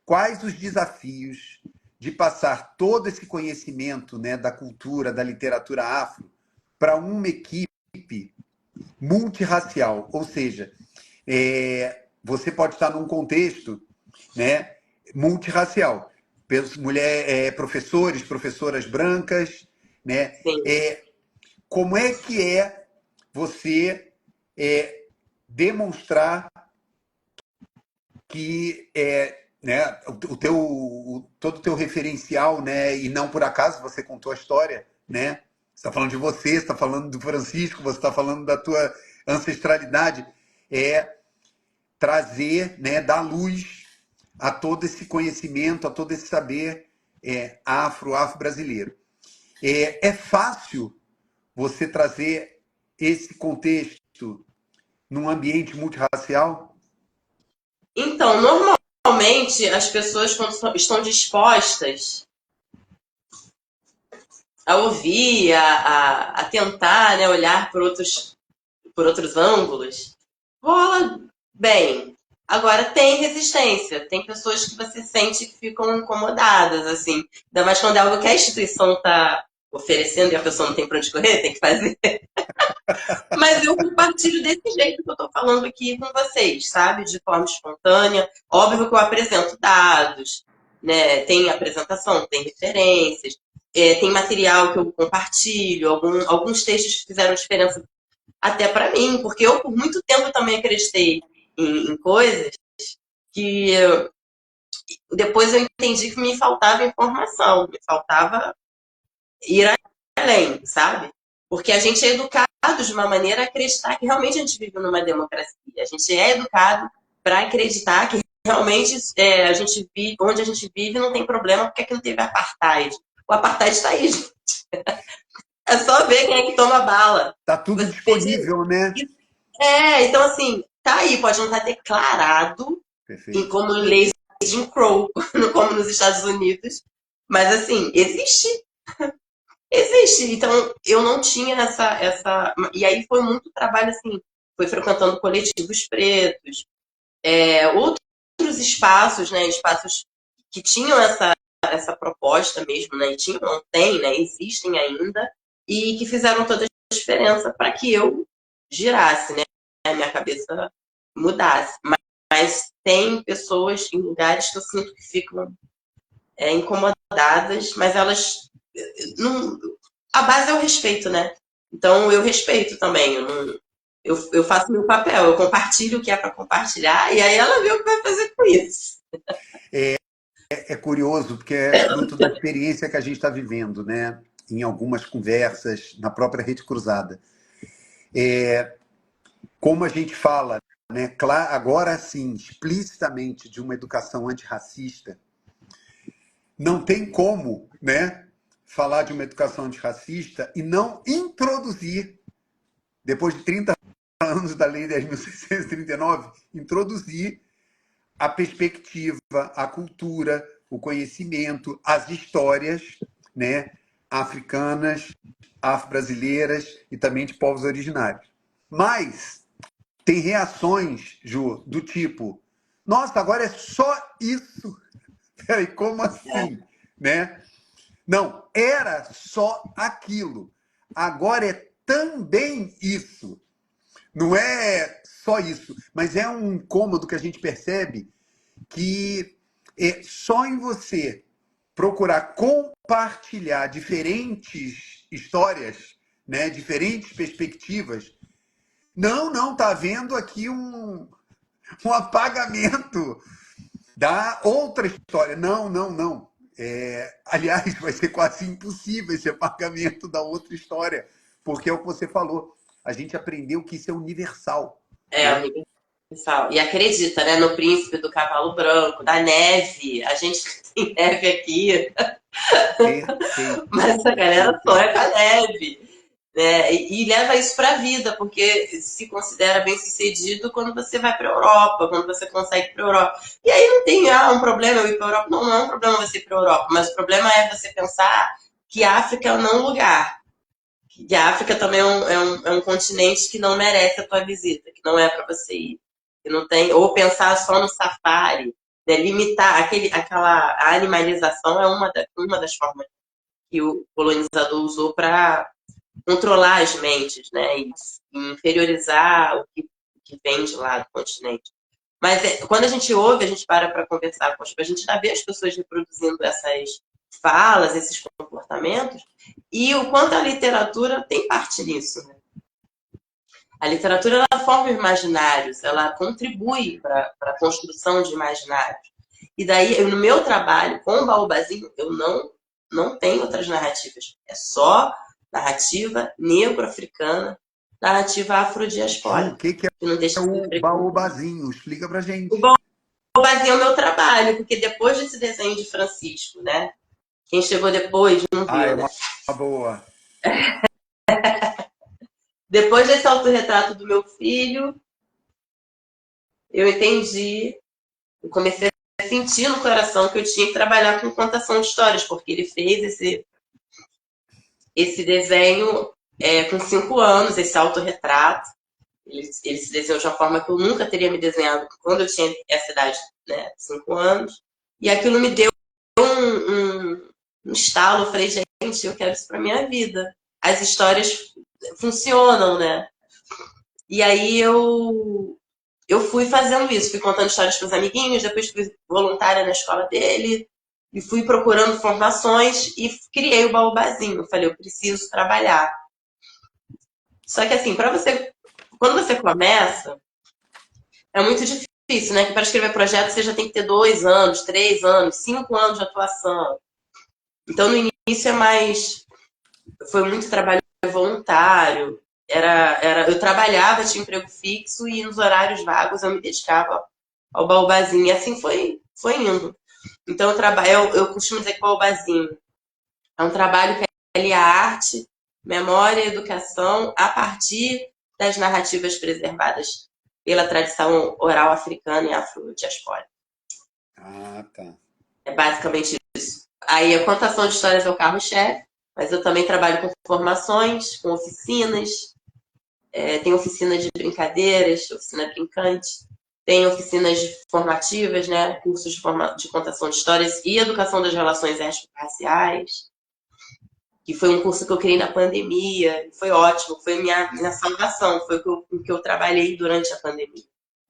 Quais os desafios de passar todo esse conhecimento, né, da cultura, da literatura afro para uma equipe multirracial? Ou seja, você pode estar num contexto, né, multirracial. Professores, professoras brancas, né? Como é que você demonstrar que né, todo o teu referencial, né, e não por acaso você contou a história, né? Você está falando de você está falando do Francisco, você está falando da tua ancestralidade, trazer, né, dar luz a todo esse conhecimento, a todo esse saber afro-brasileiro. É fácil você trazer esse contexto num ambiente multirracial? Então, normalmente, as pessoas, quando estão dispostas a ouvir, a tentar, né, olhar por outros ângulos, rola bem. Agora, tem resistência. Tem pessoas que você sente que ficam incomodadas, assim. Ainda mais quando é algo que a instituição está oferecendo e a pessoa não tem para onde correr, tem que fazer. Mas eu compartilho desse jeito que eu estou falando aqui com vocês, sabe? De forma espontânea. Óbvio que eu apresento dados, né? Tem apresentação, tem referências, tem material que eu compartilho, alguns textos que fizeram diferença até para mim, porque eu por muito tempo também acreditei em coisas que depois eu entendi que me faltava informação, me faltava ir além, sabe? Porque a gente é educado de uma maneira a acreditar que realmente a gente vive numa democracia. A gente é educado para acreditar que realmente a gente vive, onde a gente vive não tem problema porque aqui não teve apartheid. O apartheid está aí, gente. É só ver quem é que toma bala. Tá tudo disponível, né? Então assim, tá aí, pode não estar declarado como em leis de Jim Crow, como nos Estados Unidos, mas assim, existe. Existe. Então, eu não tinha essa. E aí foi muito trabalho, assim, foi frequentando coletivos pretos, outros espaços, né? Espaços que tinham essa proposta mesmo, né? E tinham, não tem, né? Existem ainda, e que fizeram toda a diferença para que eu girasse, né? A minha cabeça mudasse. Mas tem pessoas em lugares que eu sinto que ficam incomodadas, mas elas não, a base é o respeito, né? Então eu respeito também. Eu faço meu papel, eu compartilho o que é para compartilhar e aí ela vê o que vai fazer com isso. É curioso, porque é fruto da experiência que a gente está vivendo, né? Em algumas conversas, na própria Rede Cruzada. Como a gente fala, né? Agora sim, explicitamente, de uma educação antirracista, não tem como, né? Falar de uma educação antirracista e não introduzir, depois de 30 anos da Lei 10.639, introduzir a perspectiva, a cultura, o conhecimento, as histórias, né, africanas, afro-brasileiras e também de povos originários. Mas tem reações, Ju, do tipo: nossa, agora é só isso? Peraí, como assim? Né? Não, era só aquilo. Agora é também isso. Não é só isso, mas é um incômodo que a gente percebe que só em você procurar compartilhar diferentes histórias, né, diferentes perspectivas, não está havendo aqui um apagamento da outra história. Não. Aliás, vai ser quase impossível esse apagamento da outra história, porque é o que você falou. A gente aprendeu que isso é universal. Né? Universal. E acredita, né? No príncipe do cavalo branco, da neve. A gente tem neve aqui. Perfeito. Mas essa galera sonha com a neve. Né? E leva isso para a vida, porque se considera bem sucedido quando você vai para a Europa, quando você consegue ir para a Europa. E aí não tem um problema eu ir para a Europa. Não é um problema você ir para a Europa, mas o problema é você pensar que a África é um não lugar. Que a África também é um continente que não merece a tua visita, que não é para você ir. Que não tem, ou pensar só no safari, né? Limitar aquela a animalização é uma das formas que o colonizador usou para controlar as mentes, né? E inferiorizar o que vem de lá do continente. Mas quando a gente ouve, a gente para conversar com a gente já vê as pessoas reproduzindo essas falas, esses comportamentos, e o quanto a literatura tem parte nisso. Né? A literatura ela forma imaginários, ela contribui para a construção de imaginários. E daí, no meu trabalho com o Baobazinho, eu não tenho outras narrativas. É só narrativa negro-africana, narrativa afrodiaspórica. O que é que não deixa de o baobazinho? Explica pra gente. O babazinho é o meu trabalho, porque depois desse desenho de Francisco, né? Quem chegou depois não Ah, é viu, né? uma boa. Depois desse autorretrato do meu filho, eu entendi, eu comecei a sentir no coração que eu tinha que trabalhar com contação de histórias, porque ele fez esse desenho com 5 anos, esse autorretrato. Ele se desenhou de uma forma que eu nunca teria me desenhado quando eu tinha essa idade, né, 5 anos. E aquilo me deu um estalo. Eu falei, gente, eu quero isso para minha vida. As histórias funcionam, né? E aí eu fui fazendo isso, fui contando histórias para os amiguinhos, depois fui voluntária na escola dele, e fui procurando formações e criei o Baobazinho. Falei, eu preciso trabalhar. Só que assim, quando você começa, é muito difícil, né? Que para escrever projeto você já tem que ter 2 anos, 3 anos, 5 anos de atuação. Então no início foi muito trabalho voluntário. Eu trabalhava, tinha emprego fixo e nos horários vagos eu me dedicava ao Baobazinho. E assim foi indo. Então eu costumo dizer que o Baobazinho é um trabalho que alia arte, memória e educação a partir das narrativas preservadas pela tradição oral africana e afrodiaspórica. Ah, tá. É basicamente isso. Aí a contação de histórias é o carro-chefe, mas eu também trabalho com formações, com oficinas. Tem oficina de brincadeiras, oficina brincante. Tem oficinas formativas, né? Cursos de contação de histórias e educação das relações étnico-raciais, que foi um curso que eu criei na pandemia. Foi ótimo, foi minha salvação, foi o que eu trabalhei durante a pandemia.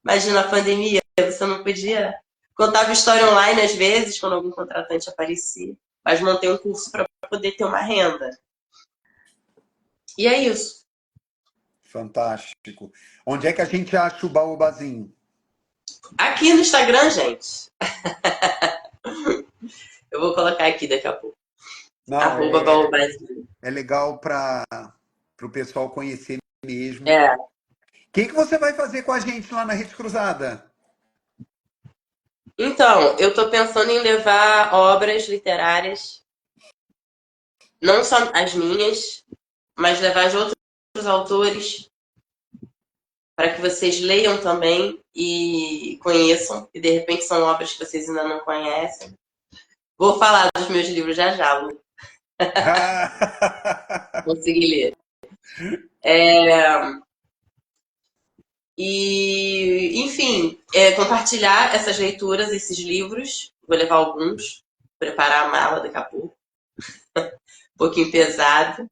Imagina a pandemia, você não podia... Contava história online às vezes, quando algum contratante aparecia, mas montei um curso para poder ter uma renda. E é isso. Fantástico. Onde é que a gente acha o Baobazinho? Aqui no Instagram, gente. Eu vou colocar aqui daqui a pouco. Não, @baobazinho. é legal para o pessoal conhecer mesmo. É. O que você vai fazer com a gente lá na Rede Cruzada? Então, eu estou pensando em levar obras literárias, não só as minhas, mas levar de outros autores, para que vocês leiam também e conheçam, e de repente são obras que vocês ainda não conhecem. Vou falar dos meus livros já, Lu. Consegui ler. E, enfim, compartilhar essas leituras, esses livros. Vou levar alguns, preparar a mala daqui a pouco, um pouquinho pesado.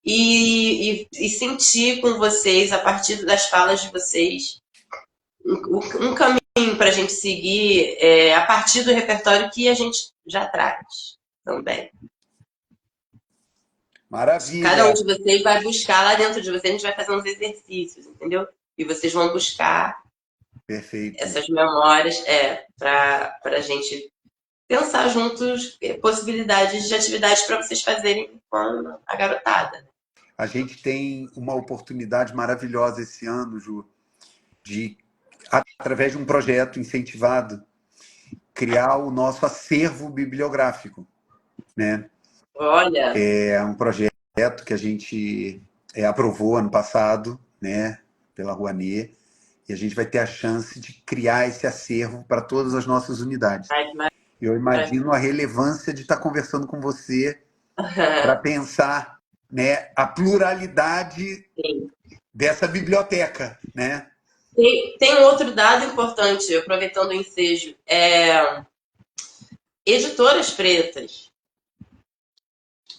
E sentir com vocês, a partir das falas de vocês, um caminho para a gente seguir a partir do repertório que a gente já traz também. Maravilha. Cada um de vocês vai buscar lá dentro de vocês, a gente vai fazer uns exercícios, entendeu? E vocês vão buscar Perfeito. essas memórias para a gente pensar juntos possibilidades de atividades para vocês fazerem com a garotada. A gente tem uma oportunidade maravilhosa esse ano, Ju, de, através de um projeto incentivado, criar o nosso acervo bibliográfico, né? Olha, É um projeto que a gente aprovou ano passado, né, pela Rouanet, e a gente vai ter a chance de criar esse acervo para todas as nossas unidades. Eu imagino a relevância de estar conversando com você para pensar, né, a pluralidade dessa biblioteca, né? Tem outro dado importante, aproveitando o ensejo. Editoras pretas.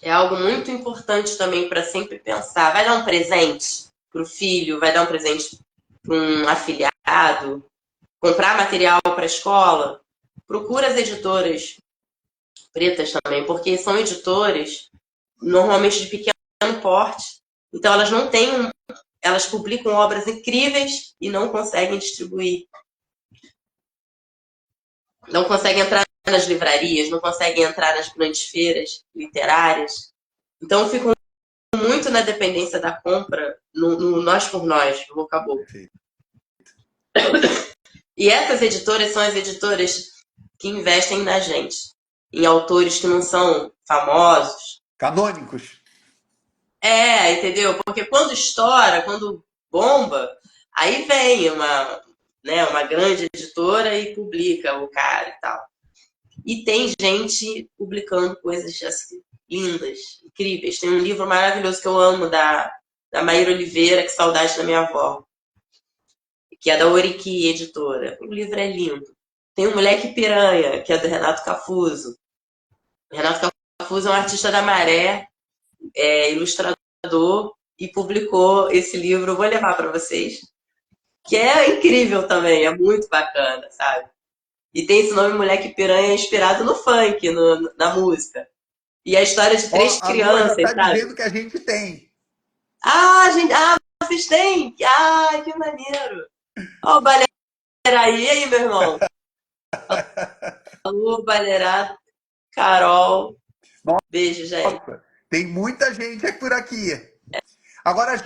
É algo muito importante também para sempre pensar. Vai dar um presente para o filho, vai dar um presente para um afiliado, comprar material para a escola. Procura as editoras pretas também, porque são editoras normalmente de pequeno porte. Então elas não têm elas publicam obras incríveis e não conseguem distribuir. Não conseguem entrar nas livrarias, não conseguem entrar nas grandes feiras literárias. Então ficam muito na dependência da compra, no nós por nós, no Vocabol. E essas editoras são as editoras que investem na gente, em autores que não são famosos. Canônicos. Entendeu? Porque quando estoura, quando bomba, aí vem uma grande editora e publica o cara e tal. E tem gente publicando coisas assim, lindas, incríveis. Tem um livro maravilhoso que eu amo, da Maíra Oliveira, Que Saudade da Minha Avó, que é da Oriqui Editora. O livro é lindo. Tem o Moleque Piranha, que é do Renato Cafuso. O Renato Cafuso é um artista da Maré, ilustrador, e publicou esse livro. Eu vou levar para vocês, que é incrível também, é muito bacana, sabe? E tem esse nome Moleque Piranha inspirado no funk, na música. E a história de Ó, três a Lua já crianças, está sabe? dizendo que a gente tem. Gente, vocês têm? Que maneiro. Ó, o Baleraí aí, meu irmão. Alô, Balerá, Carol. Beijo, gente. Nossa, tem muita gente por aqui. Agora, Ju,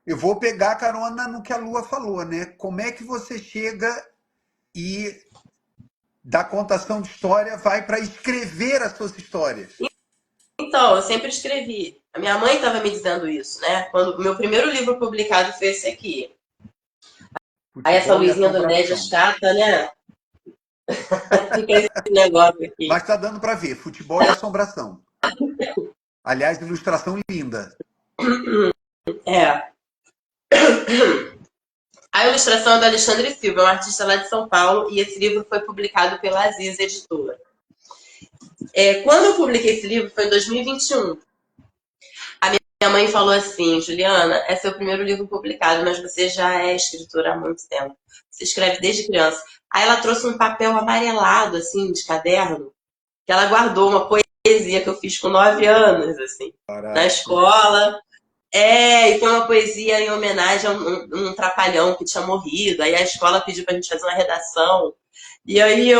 eu vou pegar carona no que a Lua falou, né? Como é que você chega e da contação de história vai para escrever as suas histórias? Então, eu sempre escrevi. A minha mãe estava me dizendo isso, né? Quando o meu primeiro livro publicado foi esse aqui. Aí essa Futebol e luzinha do LED é assombração. chata, né? Fica esse negócio aqui. Mas está dando para ver, futebol e assombração. Aliás, ilustração linda. É. A ilustração é do Alexandre Silva, um artista lá de São Paulo, e esse livro foi publicado pela Aziz Editora. Quando eu publiquei esse livro foi em 2021. A minha mãe falou assim: Juliana, é seu primeiro livro publicado, mas você já é escritora há muito tempo. Você escreve desde criança. Aí ela trouxe um papel amarelado, assim, de caderno, que ela guardou uma poesia que eu fiz com 9 anos, assim, na Barato. escola. E foi uma poesia em homenagem a um trapalhão que tinha morrido. Aí a escola pediu pra gente fazer uma redação. E aí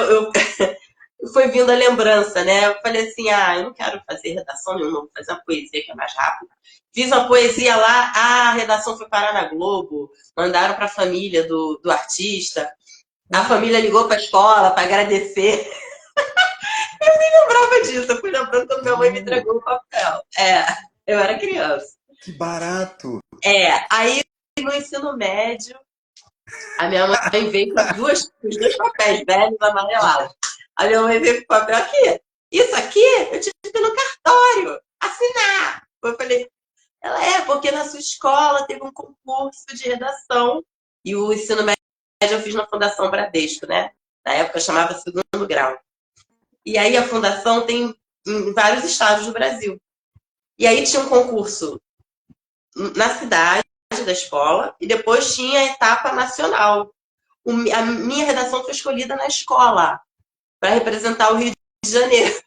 foi vindo a lembrança, né? Eu falei assim, eu não quero fazer redação nenhuma, vou fazer uma poesia que é mais rápido. Fiz uma poesia lá, a redação foi parar na Globo, mandaram para a família do artista. A família ligou para a escola para agradecer. Eu nem lembrava disso, eu fui lembrando quando minha mãe me entregou o papel. Eu era criança. Que barato. Aí no ensino médio, a minha mãe veio com os dois papéis velhos amarelados. A minha mãe veio com o papel aqui. Isso aqui eu tive que ir no cartório assinar. Eu falei, porque na sua escola teve um concurso de redação e o ensino médio eu fiz na Fundação Bradesco, né? Na época chamava Segundo Grau. E aí a fundação tem em vários estados do Brasil. E aí tinha um concurso na cidade da escola e depois tinha a etapa nacional. A minha redação foi escolhida na escola para representar o Rio de Janeiro.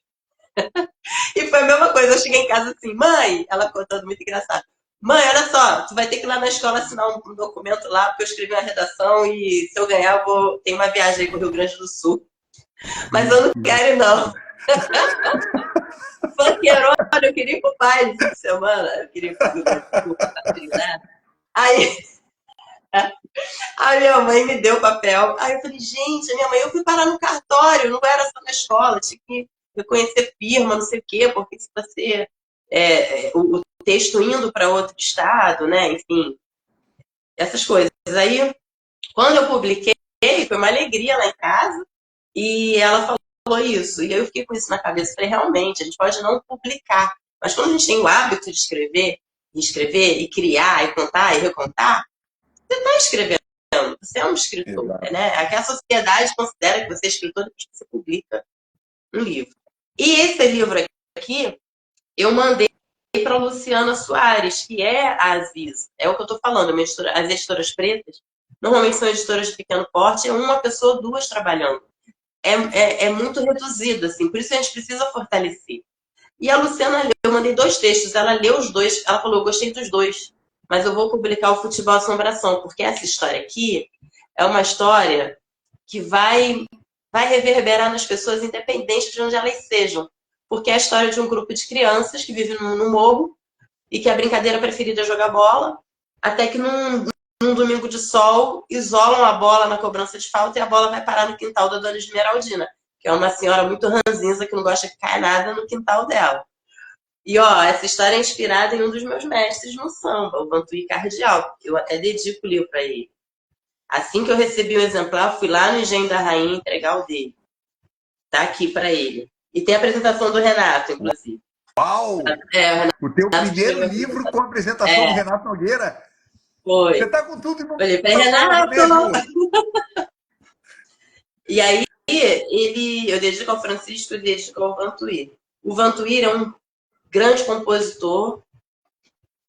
E foi a mesma coisa, eu cheguei em casa assim, mãe, ela contando muito engraçado. Mãe, olha só, tu vai ter que ir lá na escola assinar um documento lá, porque eu escrevi uma redação e se eu ganhar, tem uma viagem aí pro Rio Grande do Sul. Mas eu não quero ir, não. Funkeirona, eu queria ir pro baile de semana, eu queria ir pro Rio Grande do Sul, né? Aí a minha mãe me deu o papel. Aí eu falei, gente, a minha mãe, eu fui parar no cartório, não era só na escola, tinha que reconhecer firma, não sei o quê, porque se você. O texto indo para outro estado, né? Enfim, essas coisas. Aí, quando eu publiquei, foi uma alegria lá em casa, e ela falou isso. E aí eu fiquei com isso na cabeça. Falei, realmente, a gente pode não publicar, mas quando a gente tem o hábito de escrever, e criar, e contar, e recontar, você está escrevendo. Você é um escritor, Exato. né? Aqui a sociedade considera que você é escritor depois que você publica um livro. E esse livro aqui, eu mandei para Luciana Soares, que é a Aziz. É o que eu estou falando, as editoras pretas, normalmente são editoras de pequeno porte, é uma pessoa, duas trabalhando. É muito reduzido, assim, por isso a gente precisa fortalecer. E a Luciana leu, eu mandei 2 textos, ela leu os 2, ela falou, eu gostei dos 2, mas eu vou publicar o Futebol Assombração, porque essa história aqui é uma história que vai reverberar nas pessoas, independente de onde elas sejam. Porque é a história de um grupo de crianças que vive no morro e que a brincadeira preferida é jogar bola, até que num num domingo de sol, isolam a bola na cobrança de falta e a bola vai parar no quintal da Dona Esmeraldina, que é uma senhora muito ranzinza que não gosta que caia nada no quintal dela. E, ó, essa história é inspirada em um dos meus mestres no samba, o Vantuí Cardial. Eu até dedico o livro para ele. Assim que eu recebi o exemplar, fui lá no Engenho da Rainha entregar o dele. Tá aqui para ele. E tem a apresentação do Renato, inclusive. Uau! O teu primeiro livro com a apresentação do Renato Nogueira? Foi. Você tá com tudo e não Falei para Renato! E aí, eu dedico ao Francisco e dedico ao Vantuí. O Vantuí é um grande compositor,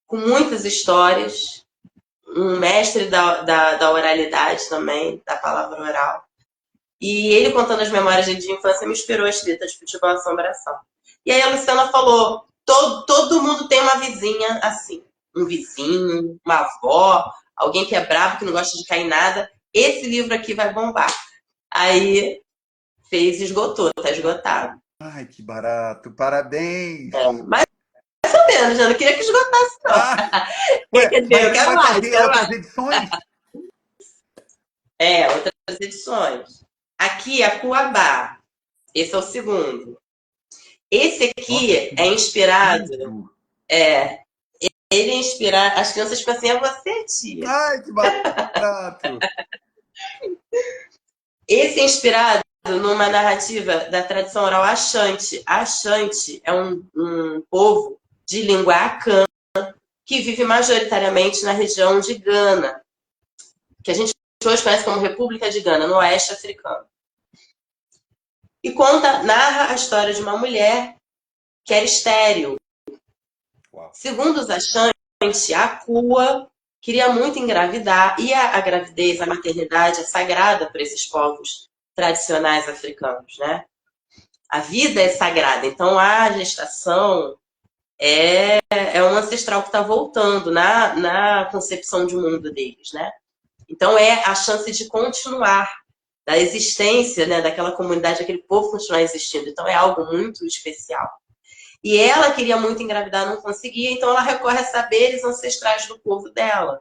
com muitas histórias, um mestre da oralidade também, da palavra oral. E ele contando as memórias dele de infância me inspirou a escrita de Futebol Assombração. E aí a Luciana falou, todo mundo tem uma vizinha assim. Um vizinho, uma avó, alguém que é bravo, que não gosta de cair em nada. Esse livro aqui vai bombar. Aí fez e esgotou, tá esgotado. Ai, que barato, parabéns! Mas mais ou menos, eu não queria que esgotasse, não. Ué, Quer dizer, eu quero mais, fazer quero outras mais. edições? Outras edições. Aqui, a Cuiabá. Esse é o segundo. Esse aqui é inspirado. Ele é inspirado. As crianças ficam assim, é você, tia. Ai, que barato! Esse é inspirado numa narrativa da tradição oral Axante. Axante é um povo de língua acã que vive majoritariamente na região de Gana, que a gente hoje conhece como República de Gana, no oeste africano. E narra a história de uma mulher que era estéril. Uau. Segundo os Axantes, a Cua queria muito engravidar, e a gravidez, a maternidade é sagrada para esses povos tradicionais africanos, né? A vida é sagrada, então a gestação é um ancestral que está voltando na concepção de mundo deles, né? Então é a chance de continuar, da existência, né, daquela comunidade, daquele povo continuar existindo. Então é algo muito especial. E ela queria muito engravidar, não conseguia, então ela recorre a saberes ancestrais do povo dela.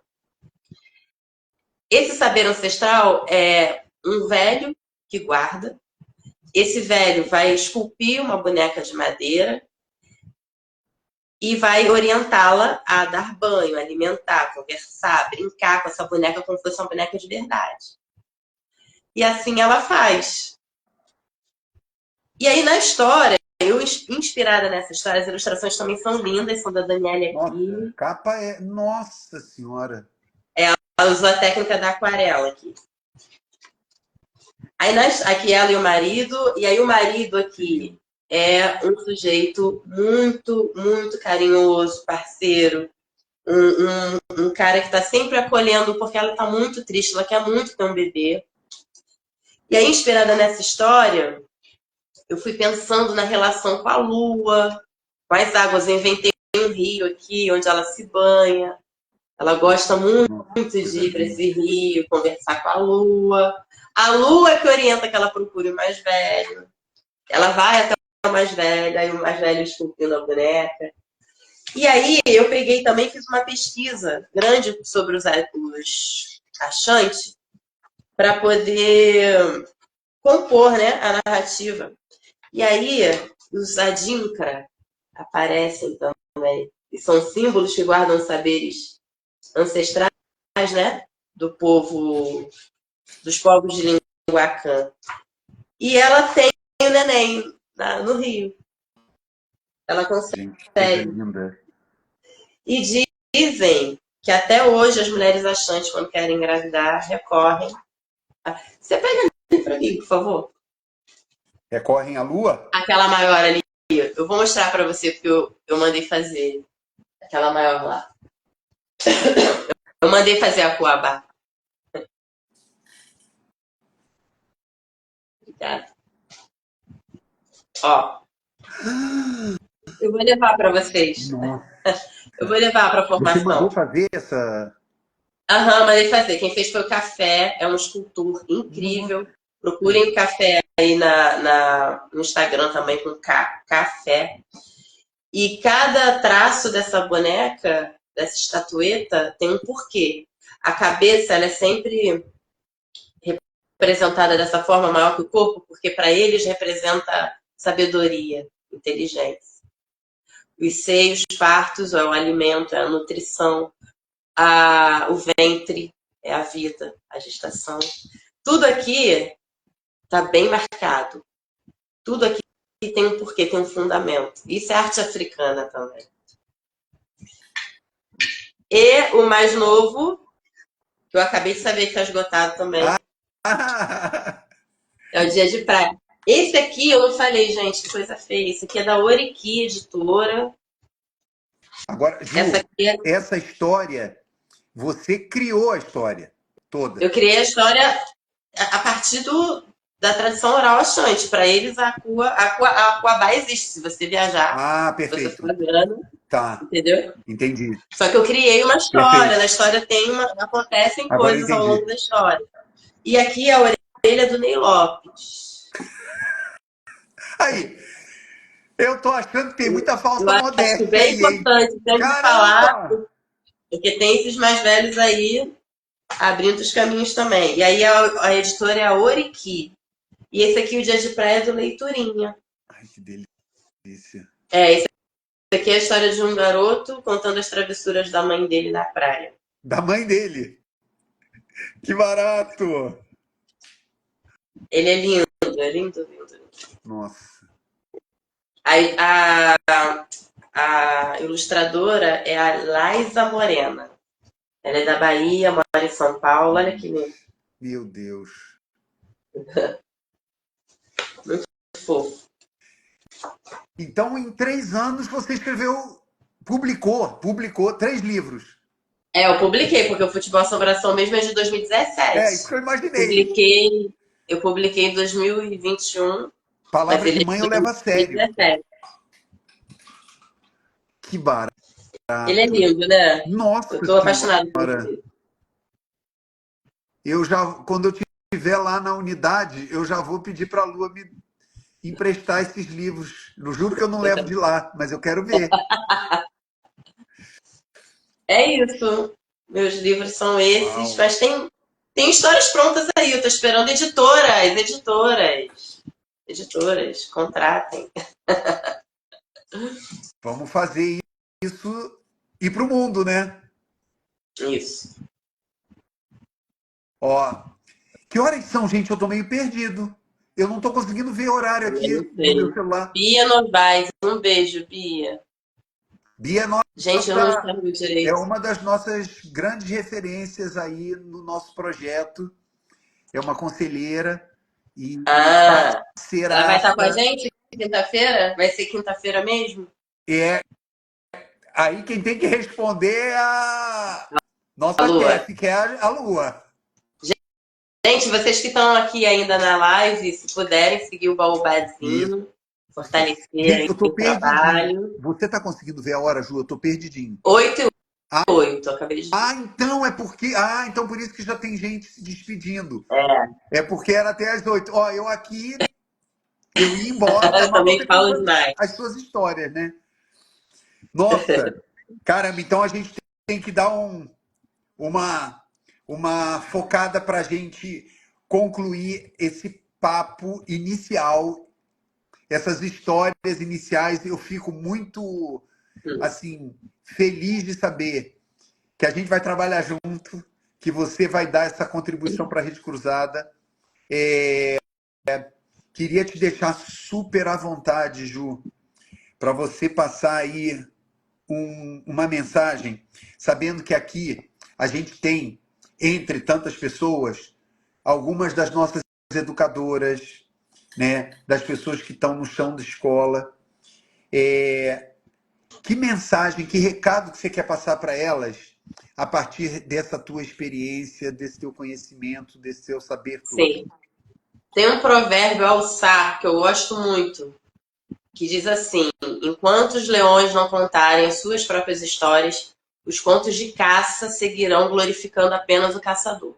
Esse saber ancestral é um velho que guarda. Esse velho vai esculpir uma boneca de madeira e vai orientá-la a dar banho, alimentar, conversar, brincar com essa boneca como se fosse uma boneca de verdade. E assim ela faz. E aí na história, eu inspirada nessa história, as ilustrações também são lindas, são da Daniela aqui. Nossa, a capa é... Nossa Senhora! Ela usou a técnica da aquarela aqui. Aí aqui ela e o marido, e aí o marido aqui é um sujeito muito, muito carinhoso, parceiro, um cara que está sempre acolhendo, porque ela está muito triste, ela quer muito ter um bebê. E aí, inspirada nessa história, eu fui pensando na relação com a lua, com as águas. Eu inventei um rio aqui, onde ela se banha. Ela gosta muito de ir para esse rio, conversar com a lua. A lua é que orienta que ela procure o mais velho. Ela vai até o mais velho, aí o mais velho esculpindo a boneca. E aí eu peguei também, fiz uma pesquisa grande sobre os Axantes para poder compor, né, a narrativa. E aí os Adinkra aparecem também. E são símbolos que guardam saberes ancestrais, né, do povo, dos povos de língua acã. E ela tem o neném no Rio. Ela consegue. E dizem que até hoje as mulheres Axantes, quando querem engravidar, recorrem. Você pega ali para mim, por favor. Recorrem à lua? Aquela maior ali. Eu vou mostrar para você, porque eu mandei fazer. Aquela maior lá. Eu mandei fazer a Cuiabá. Obrigada. Ó. Eu vou levar para vocês. Nossa. Eu vou levar para a formação. Você mandou fazer essa... Aham, mandei fazer. Quem fez foi o Café. É um escultor incrível. Procurem o Café aí no Instagram também, com Café. E cada traço dessa boneca, dessa estatueta, tem um porquê. A cabeça, ela é sempre representada dessa forma, maior que o corpo, porque para eles representa sabedoria, inteligência. Os seios fartos é o alimento, é a nutrição. O ventre é a vida, a gestação. Tudo aqui está bem marcado. Tudo aqui tem um porquê, tem um fundamento. Isso é arte africana também. E o mais novo, que eu acabei de saber que está esgotado também, é o Dia de Praia. Esse aqui eu não falei, gente, que coisa feia. Esse aqui é da Oriqui, editora. Agora, Ju, essa história, você criou a história toda. Eu criei a história a partir da tradição oral Axante. Para eles, a Cuiabá existe, se você viajar. Perfeito. Se você for grana, tá. Entendeu? Entendi. Só que eu criei uma história. Perfeito. Na história acontecem coisas ao longo da história. E aqui é a orelha do Ney Lopes. Aí, eu tô achando que tem muita falsa modéstia. Acho bem importante sempre falar, porque tem esses mais velhos aí abrindo os caminhos também. E aí a editora é a Oriqui. E esse aqui, o Dia de Praia, é do Leiturinha. Ai, que delícia. Esse aqui é a história de um garoto contando as travessuras da mãe dele na praia. Da mãe dele? Que barato! Ele é lindo, é lindo, lindo. Nossa. A ilustradora é a Laisa Morena. Ela é da Bahia, mora em São Paulo. Olha que lindo. Meu Deus. Muito fofo. Então, em 3 anos, você publicou 3 livros. Eu publiquei, porque o Futebol Assombração mesmo é de 2017. Isso que eu imaginei. Eu publiquei em 2021. Palavra de mãe eu levo a sério. 2017. Que barato. Ele é lindo, né? Nossa, eu tô apaixonada por ele. Quando eu estiver lá na unidade, eu já vou pedir para a Lua me emprestar esses livros. Eu juro que eu não levo de lá, mas eu quero ver. É isso. Meus livros são esses, Uau. Mas tem histórias prontas aí. Eu tô esperando editoras, contratem. Vamos fazer isso ir pro mundo, né? Isso. Ó, que horas são, gente? Eu tô meio perdido. Eu não tô conseguindo ver horário aqui no meu celular. Bia Novaes, um beijo, Bia. Bia gente, eu não enxergo direito. É uma das nossas grandes referências aí no nosso projeto. É uma conselheira e parceiraça. Ela vai estar com a gente quinta-feira? Vai ser quinta-feira mesmo? Aí quem tem que responder é a nossa chefe, que é a Lua. Gente, vocês que estão aqui ainda na live, se puderem seguir o Baobazinho, fortalecer o trabalho. Você está conseguindo ver a hora, Ju? Eu tô perdidinho. 8h08, acabei de... então é porque... então por isso que já tem gente se despedindo. É porque era até às 8. Ó, eu aqui... Eu ia embora. Eu também falo demais. As suas histórias, né? Nossa! Caramba, então a gente tem que dar uma focada para a gente concluir esse papo inicial, essas histórias iniciais. Eu fico muito assim feliz de saber que a gente vai trabalhar junto, que você vai dar essa contribuição para a Rede Cruzada. Queria te deixar super à vontade, Ju, para você passar aí uma mensagem, sabendo que aqui a gente tem, entre tantas pessoas, algumas das nossas educadoras, né, das pessoas que estão no chão da escola. Que mensagem, que recado que você quer passar para elas a partir dessa tua experiência, desse teu conhecimento, desse teu saber todo? Sim. Tem um provérbio alçar que eu gosto muito, que diz assim: enquanto os leões não contarem as suas próprias histórias, os contos de caça seguirão glorificando apenas o caçador.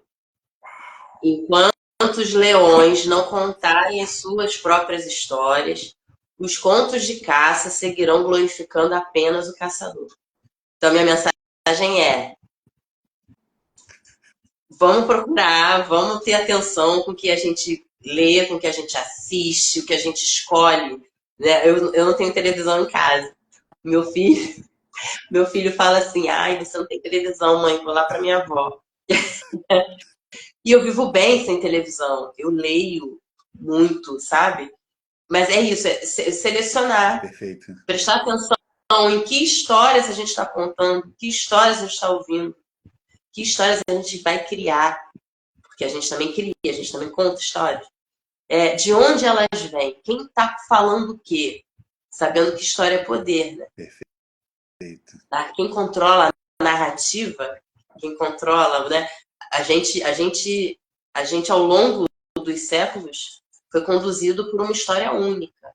Enquanto os leões não contarem as suas próprias histórias, os contos de caça seguirão glorificando apenas o caçador. Então, minha mensagem é: Vamos procurar, vamos ter atenção com o que a gente lê, com o que a gente assiste, o que a gente escolhe. Né? Eu não tenho televisão em casa. Meu filho, meu filho fala assim: ai, você não tem televisão, mãe, vou lá para minha avó. E eu vivo bem sem televisão. Eu leio muito, sabe? Mas é isso, é selecionar, Perfeito. prestar atenção em que histórias a gente está contando, que histórias a gente está ouvindo, que histórias a gente vai criar. Porque a gente também cria, a gente também conta histórias. De onde elas vêm? Quem está falando o quê? Sabendo que história é poder, né? Perfeito. Tá? Quem controla a narrativa, quem controla, né? A gente ao longo dos séculos foi conduzido por uma história única,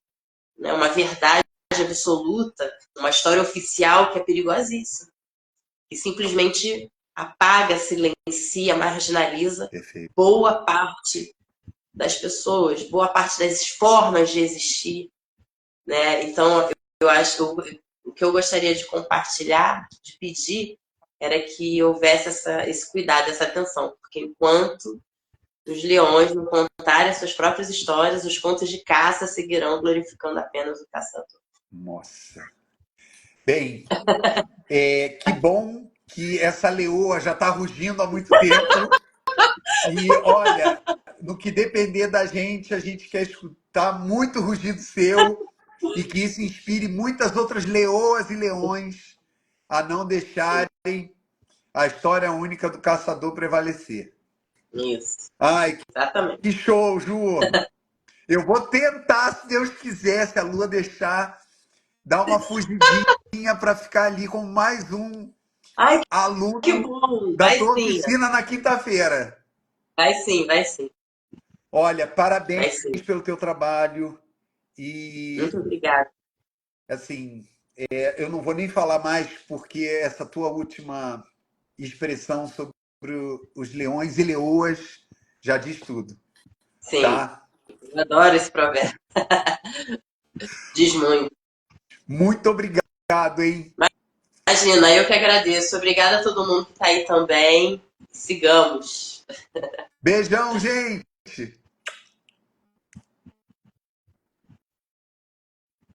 né? Uma verdade absoluta, uma história oficial que é perigosíssima, que simplesmente apaga, silencia, marginaliza Perfeito. boa parte das pessoas, boa parte das formas de existir, né? Então, eu acho o que eu gostaria de compartilhar, de pedir, era que houvesse esse cuidado, essa atenção, porque enquanto os leões não contarem suas próprias histórias, os contos de caça seguirão glorificando apenas o caçador. Nossa. Bem, que bom que essa leoa já está rugindo há muito tempo. E olha, no que depender da gente, a gente quer escutar muito rugido seu e que isso inspire muitas outras leoas e leões a não deixarem a história única do caçador prevalecer. Isso, Ai, exatamente. que show, Ju! Eu vou tentar, se Deus quiser, se a Lua deixar, dar uma fugidinha para ficar ali com mais um Ai, que aluno bom! da Vai tua sim, oficina na quinta-feira. vai sim, vai sim, Olha, parabéns vai sim. pelo teu trabalho e Muito obrigada. assim, eu não vou nem falar mais porque essa tua última expressão sobre os leões e leoas já diz tudo, Sim, tá? eu adoro esse provérbio. Diz muito. Muito obrigado, hein? Imagina, eu que agradeço. Obrigada a todo mundo que está aí também. Sigamos. Beijão, gente!